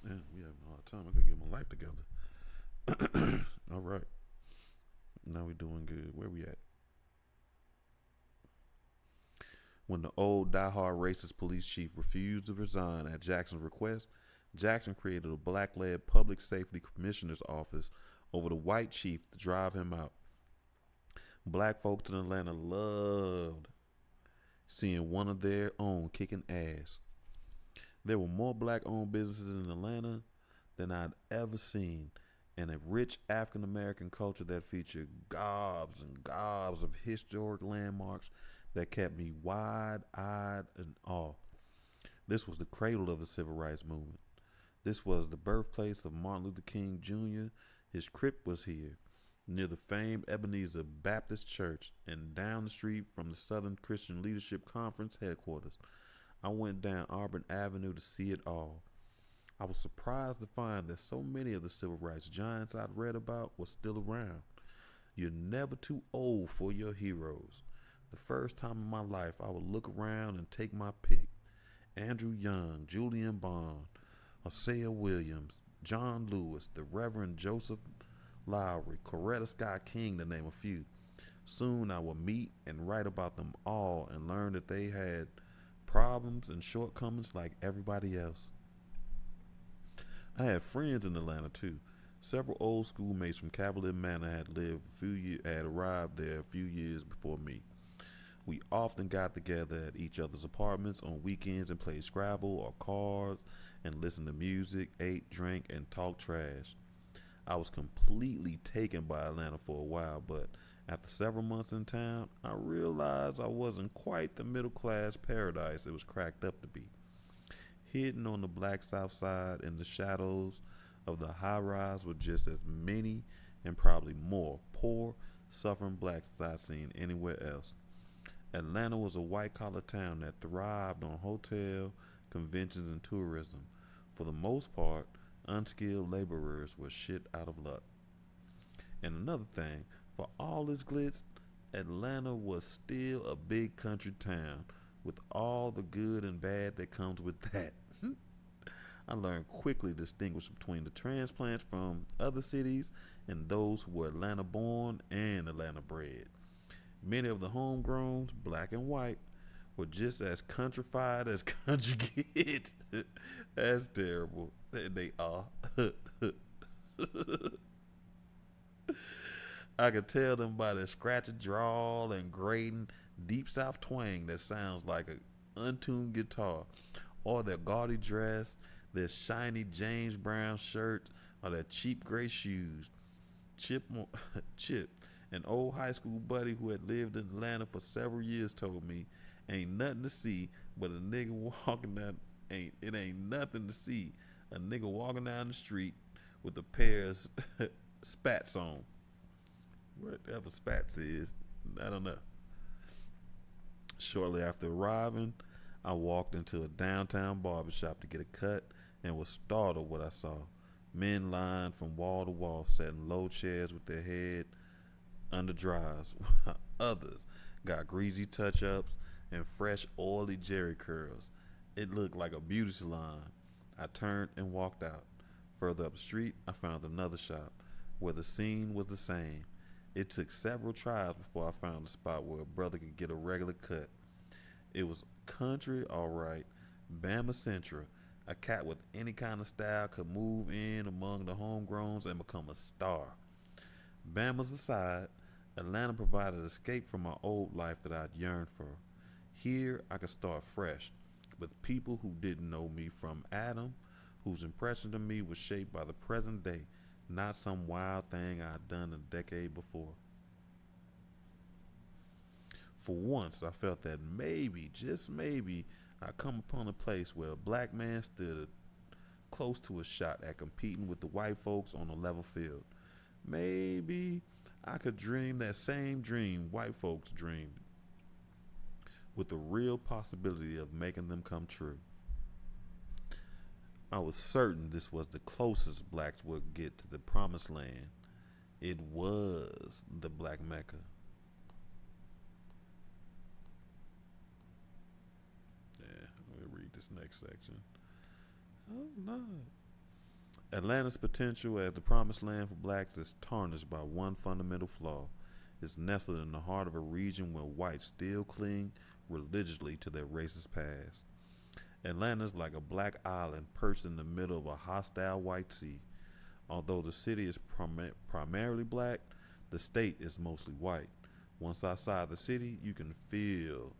Man, we having a hard time. I gotta get my life together. All right. Now we doing good. Where we at? When the old diehard racist police chief refused to resign at Jackson's request, Jackson created a black-led public safety commissioner's office over the white chief to drive him out. Black folks in Atlanta loved seeing one of their own kicking ass. There were more black-owned businesses in Atlanta than I'd ever seen, and a rich African-American culture that featured gobs and gobs of historic landmarks that kept me wide-eyed in awe. This was the cradle of the civil rights movement. This was the birthplace of Martin Luther King Jr. His crypt was here, near the famed Ebenezer Baptist Church and down the street from the Southern Christian Leadership Conference headquarters. I went down Auburn Avenue to see it all. I was surprised to find that so many of the civil rights giants I'd read about were still around. You're never too old for your heroes. The first time in my life, I would look around and take my pick. Andrew Young, Julian Bond, Hosea Williams, John Lewis, the Reverend Joseph Lowry, Coretta Scott King, to name a few. Soon I would meet and write about them all and learn that they had problems and shortcomings like everybody else. I had friends in Atlanta too. Several old schoolmates from Cavalier Manor had arrived there a few years before me. We often got together at each other's apartments on weekends and played Scrabble or cards and listened to music, ate, drank, and talked trash. I was completely taken by Atlanta for a while, but after several months in town, I realized I wasn't quite the middle-class paradise it was cracked up to be. Hidden on the black south side in the shadows of the high-rise were just as many and probably more poor, suffering blacks as I'd seen anywhere else. Atlanta was a white-collar town that thrived on hotel, conventions, and tourism. For the most part, unskilled laborers were shit out of luck. And another thing, for all its glitz, Atlanta was still a big country town with all the good and bad that comes with that. I learned quickly to distinguish between the transplants from other cities and those who were Atlanta born and Atlanta bred. Many of the homegrowns, black and white, were just as countrified as country get. That's terrible. They are. I could tell them by their scratchy drawl and grating deep south twang that sounds like an untuned guitar, or their gaudy dress, their shiny James Brown shirt, or their cheap gray shoes. Chip, Chip, an old high school buddy who had lived in Atlanta for several years, told me, "Ain't nothing to see but a nigga walking down. Ain't nothing to see a nigga walking down the street with a pair of spats on." Whatever spats is, I don't know. Shortly after arriving, I walked into a downtown barbershop to get a cut and was startled what I saw. Men lined from wall to wall, sat in low chairs with their head under dryers. Others got greasy touch-ups and fresh, oily jerry curls. It looked like a beauty salon. I turned and walked out. Further up the street, I found another shop where the scene was the same. It took several tries before I found a spot where a brother could get a regular cut. It was country, all right, Bama Centra. A cat with any kind of style could move in among the homegrowns and become a star. Bama's aside, Atlanta provided escape from my old life that I'd yearned for. Here, I could start fresh with people who didn't know me from Adam, whose impression of me was shaped by the present day, not some wild thing I'd done a decade before. For once, I felt that maybe, just maybe, I'd come upon a place where a black man stood close to a shot at competing with the white folks on a level field. Maybe I could dream that same dream white folks dreamed, with the real possibility of making them come true. I was certain this was the closest blacks would get to the promised land. It was the Black Mecca. Yeah, let me read this next section. Oh, no. Atlanta's potential as the promised land for blacks is tarnished by one fundamental flaw. It's nestled in the heart of a region where whites still cling religiously to their racist past. Atlanta's like a black island perched in the middle of a hostile white sea. Although the city is primarily black, the state is mostly white. Once outside the city, you can feel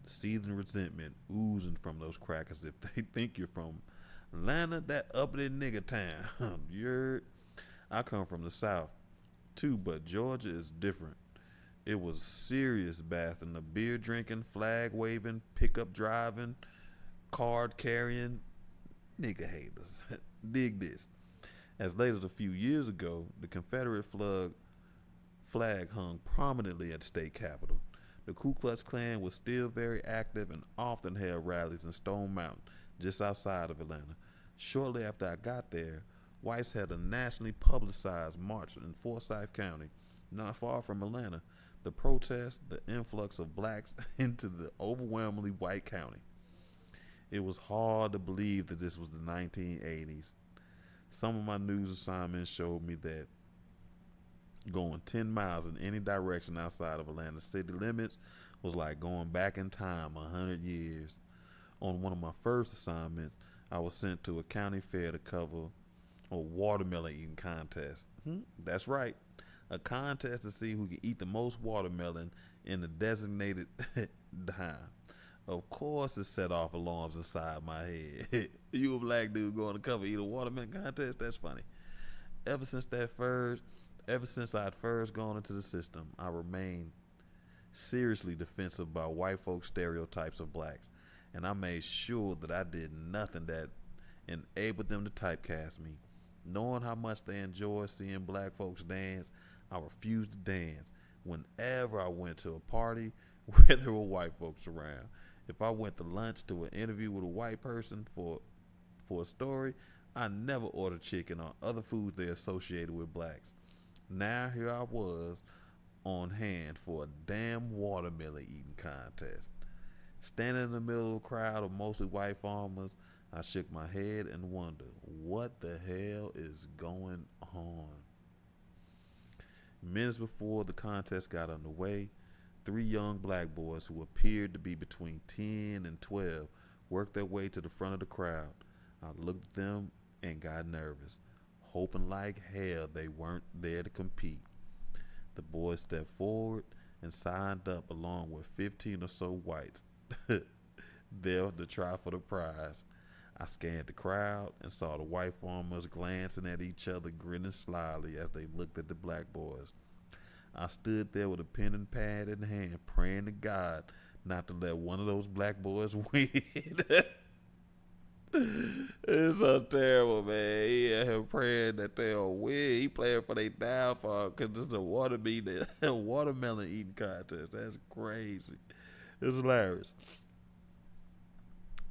the seething resentment oozing from those crackers if they think you're from Atlanta, that uppity nigga town. You're, I come from the South too, but Georgia is different. It was serious Boston, the beer drinking, flag waving, pickup driving, card carrying nigga haters. Dig this. As late as a few years ago, the Confederate flag hung prominently at the state capitol. The Ku Klux Klan was still very active and often held rallies in Stone Mountain, just outside of Atlanta. Shortly after I got there, whites had a nationally publicized march in Forsyth County, not far from Atlanta. The protest, the influx of blacks into the overwhelmingly white county. It was hard to believe that this was the 1980s. Some of my news assignments showed me that going 10 miles in any direction outside of Atlanta city limits was like going back in time 100 years. On one of my first assignments, I was sent to a county fair to cover a watermelon eating contest. That's right, a contest to see who can eat the most watermelon in the designated time. Of course, it set off alarms inside my head. You a black dude going to cover eat a watermelon contest? That's funny. Ever since I'd first gone into the system, I remained seriously defensive about white folks' stereotypes of blacks, and I made sure that I did nothing that enabled them to typecast me. Knowing how much they enjoy seeing black folks dance, I refused to dance whenever I went to a party where there were white folks around. If I went to lunch to an interview with a white person for a story, I never ordered chicken or other foods they associated with blacks. Now here I was on hand for a damn watermelon eating contest. Standing in the middle of a crowd of mostly white farmers, I shook my head and wondered, what the hell is going on? Minutes before the contest got underway, Three young black boys who appeared to be between 10 and 12 worked their way to the front of the crowd. I looked at them and got nervous, hoping like hell they weren't there to compete. The boys stepped forward and signed up along with 15 or so whites there to try for the prize. I scanned the crowd and saw the white farmers glancing at each other, grinning slyly as they looked at the black boys. I stood there with a pen and pad in hand, praying to God not to let one of those black boys win. It's so terrible, man. He had him praying that they'll win. He playing for their downfall because it's a watermelon eating contest. That's crazy. It's hilarious.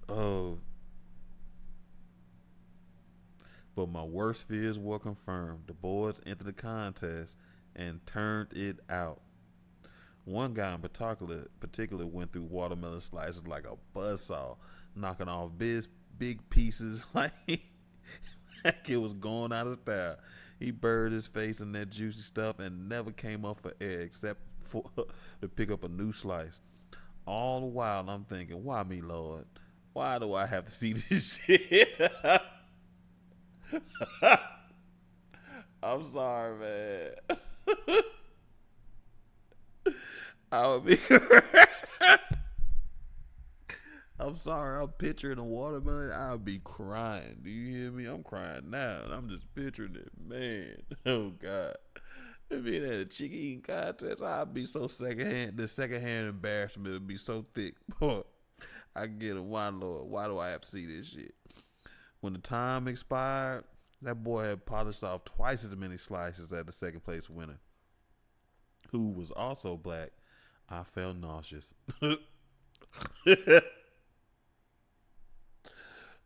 Oh, but my worst fears were confirmed. The boys entered the contest and turned it out. One guy in particular went through watermelon slices like a buzzsaw, knocking off big pieces like it was going out of style. He buried his face in that juicy stuff and never came up for air except for to pick up a new slice. All the while I'm thinking, why me, Lord? Why do I have to see this shit? I'm sorry, man. I would be I'm sorry, I'm picturing a watermelon. I'll be crying. Do you hear me? I'm crying now. I'm just picturing it. Man. Oh, God. If it had a chicken eating contest, I'd be so secondhand. The secondhand embarrassment would be so thick. Boy, I get it. Why, Lord? Why do I have to see this shit? When the time expired, that boy had polished off twice as many slices as the second place winner, who was also black. I felt nauseous.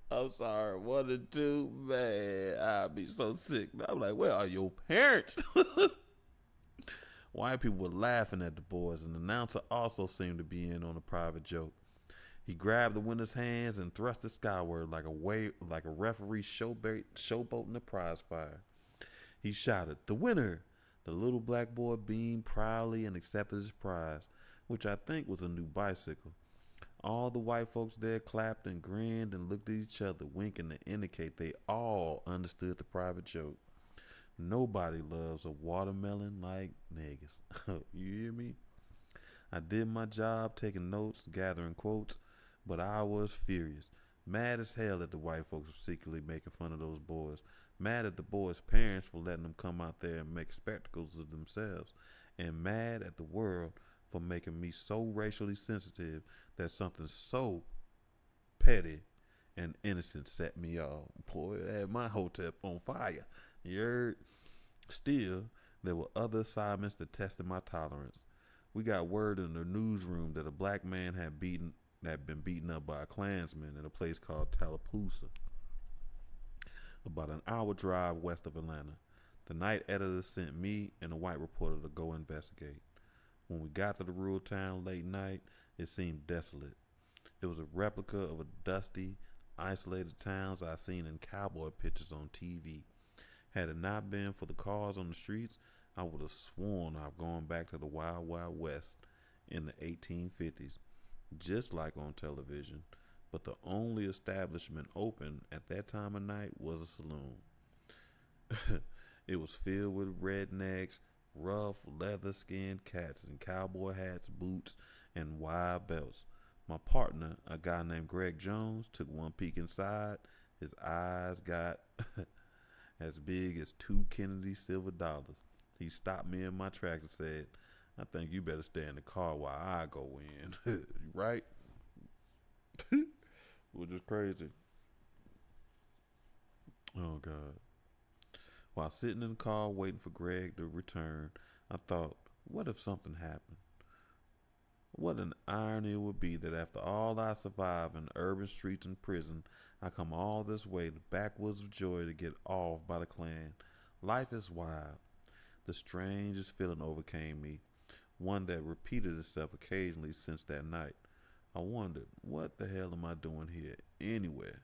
I'm sorry, 1 and 2, man, I'd be so sick. I'm like, where are your parents? White people were laughing at the boys, and the announcer also seemed to be in on a private joke. He grabbed the winner's hands and thrust it skyward like a referee showboating a prize fire. He shouted, "The winner!" The little black boy beamed proudly and accepted his prize, which I think was a new bicycle. All the white folks there clapped and grinned and looked at each other, winking to indicate they all understood the private joke. Nobody loves a watermelon like niggas. You hear me? I did my job taking notes, gathering quotes, but I was furious. Mad as hell at the white folks for secretly making fun of those boys. Mad at the boys' parents for letting them come out there and make spectacles of themselves. And mad at the world for making me so racially sensitive that something so petty and innocent set me off. Boy, it had my hotel on fire. You heard? Still, there were other assignments that tested my tolerance. We got word in the newsroom that a black man had been beaten up by a Klansman in a place called Tallapoosa, about an hour drive west of Atlanta. The Nite editor sent me and a white reporter to go investigate. When we got to the rural town late night, it seemed desolate. It was a replica of a dusty, isolated towns I seen in cowboy pictures on TV. Had it not been for the cars on the streets, I would have sworn I've gone back to the Wild Wild West in the 1850s, just like on television. But the only establishment open at that time of night was a saloon. It was filled with rednecks, rough, leather-skinned cats in cowboy hats, boots, and wide belts. My partner, a guy named Greg Jones, took one peek inside. His eyes got as big as 2 Kennedy silver dollars. He stopped me in my tracks and said, "I think you better stay in the car while I go in." Right? Which is crazy. Oh, God. While sitting in the car waiting for Greg to return, I thought, what if something happened? What an irony it would be that after all I survived in urban streets and prison, I come all this way to backwoods of joy to get off by the Klan. Life is wild. The strangest feeling overcame me, one that repeated itself occasionally since that night. I wondered, what the hell am I doing here anywhere?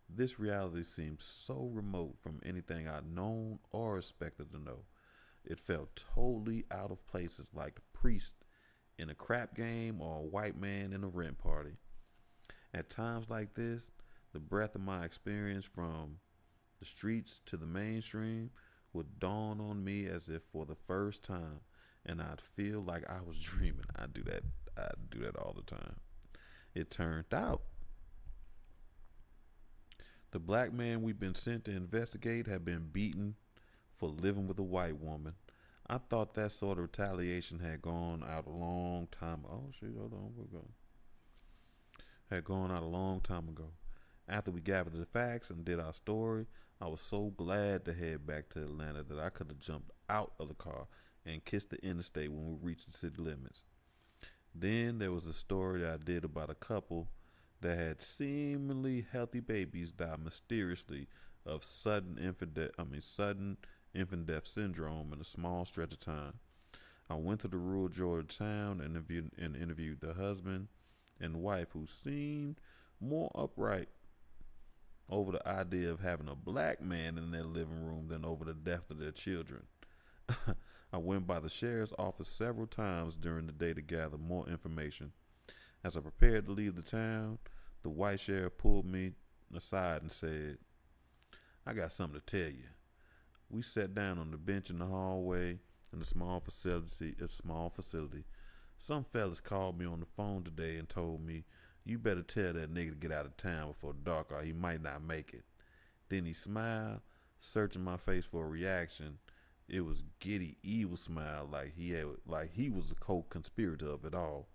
This reality seemed so remote from anything I'd known or expected to know. It felt totally out of places, like the priest in a crap game or a white man in a rent party. At times like this, the breadth of my experience from the streets to the mainstream would dawn on me as if for the first time, and I'd feel like I was dreaming. I do that all the time. It turned out the black man we've been sent to investigate had been beaten for living with a white woman. I thought that sort of retaliation had gone out a long time. Oh shit, hold on, we're going. Had gone out a long time ago. After we gathered the facts and did our story, I was so glad to head back to Atlanta that I could have jumped out of the car and kissed the interstate when we reached the city limits. Then there was a story that I did about a couple that had seemingly healthy babies die mysteriously of sudden infant death syndrome in a small stretch of time. I went to the rural Georgia town and interviewed the husband and wife who seemed more upright over the idea of having a black man in their living room than over the death of their children. I went by the sheriff's office several times during the day to gather more information. As I prepared to leave the town, the white sheriff pulled me aside and said, "I got something to tell you." We sat down on the bench in the hallway in a small facility. Some fellas called me on the phone today and told me, "You better tell that nigga to get out of town before dark or he might not make it." Then he smiled, searching my face for a reaction. It was giddy, evil smile, like he was the co-conspirator of it all.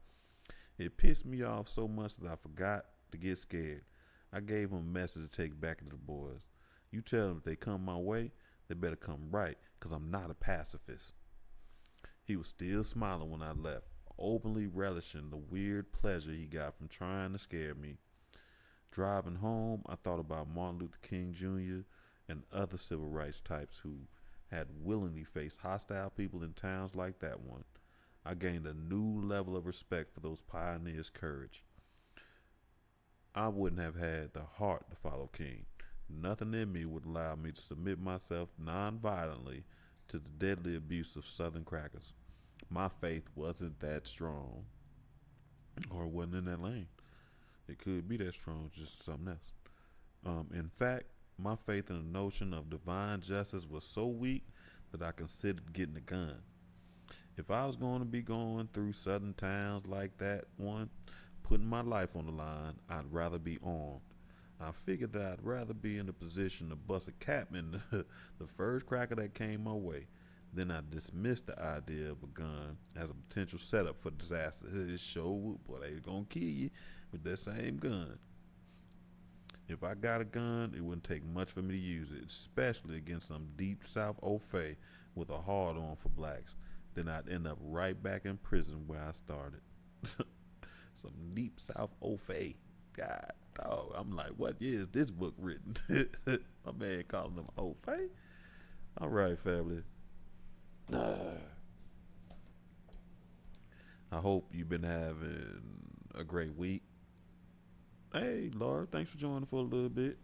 It pissed me off so much that I forgot to get scared. I gave him a message to take back to the boys. You tell them if they come my way, they better come right, 'cause I'm not a pacifist. He was still smiling when I left, openly relishing the weird pleasure he got from trying to scare me. Driving home, I thought about Martin Luther King Jr. and other civil rights types who had willingly faced hostile people in towns like that one. I gained a new level of respect for those pioneers' courage. I wouldn't have had the heart to follow King. Nothing in me would allow me to submit myself non-violently to the deadly abuse of Southern crackers. My faith wasn't that strong, or wasn't in that lane. It could be that strong, just something else. In fact, my faith in the notion of divine justice was so weak that I considered getting a gun. If I was going to be going through southern towns like that one, putting my life on the line, I'd rather be armed. I figured that I'd rather be in a position to bust a cap in the first cracker that came my way. Then I dismissed the idea of a gun as a potential setup for disaster. This show, boy, they gonna kill you with that same gun. If I got a gun, it wouldn't take much for me to use it, especially against some deep South Ofe with a hard on for blacks. Then I'd end up right back in prison where I started. Some deep South Ofe. God, dog. I'm like, what year is this book written? My man calling them Ofe. All right, family. I hope you've been having a great week. Hey, Laura, thanks for joining for a little bit.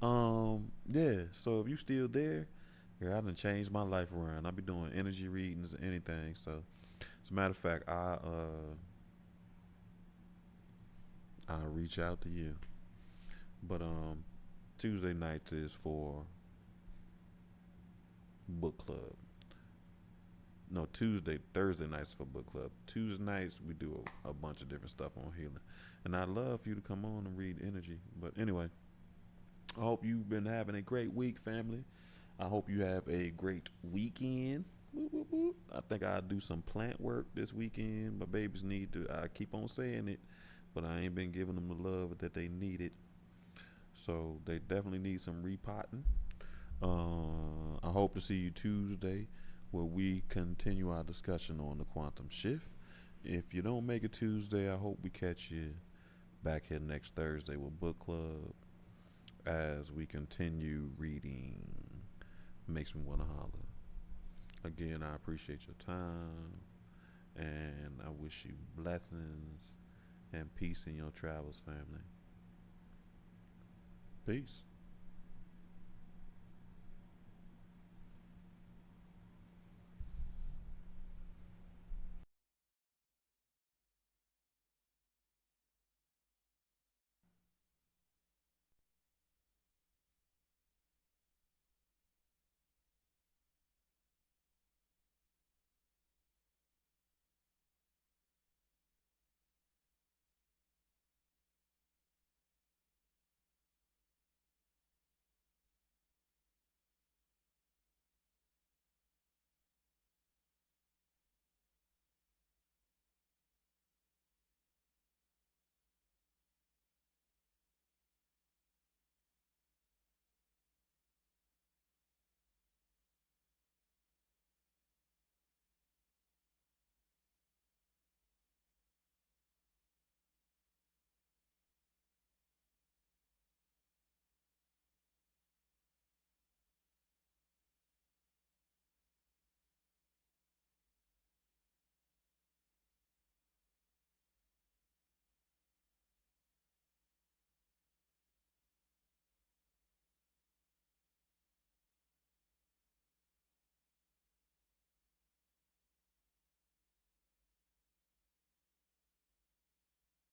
Yeah, so if you still there, girl, I done changed my life around. I be doing energy readings and anything. So, as a matter of fact, I'll reach out to you. But Tuesday nights is for book club. No, Thursday nights for book club. Tuesday nights we do a bunch of different stuff on healing. And I'd love for you to come on and read energy. But anyway, I hope you've been having a great week, family. I hope you have a great weekend. Whoop, whoop, whoop. I think I'll do some plant work this weekend. My babies need to, I keep on saying it, but I ain't been giving them the love that they needed. So they definitely need some repotting. I hope to see you Tuesday where we continue our discussion on the quantum shift. If you don't make it Tuesday, I hope we catch you back here next Thursday with book club as we continue reading Makes Me Wanna Holla. Again, I appreciate your time and I wish you blessings and peace in your travels, family. Peace.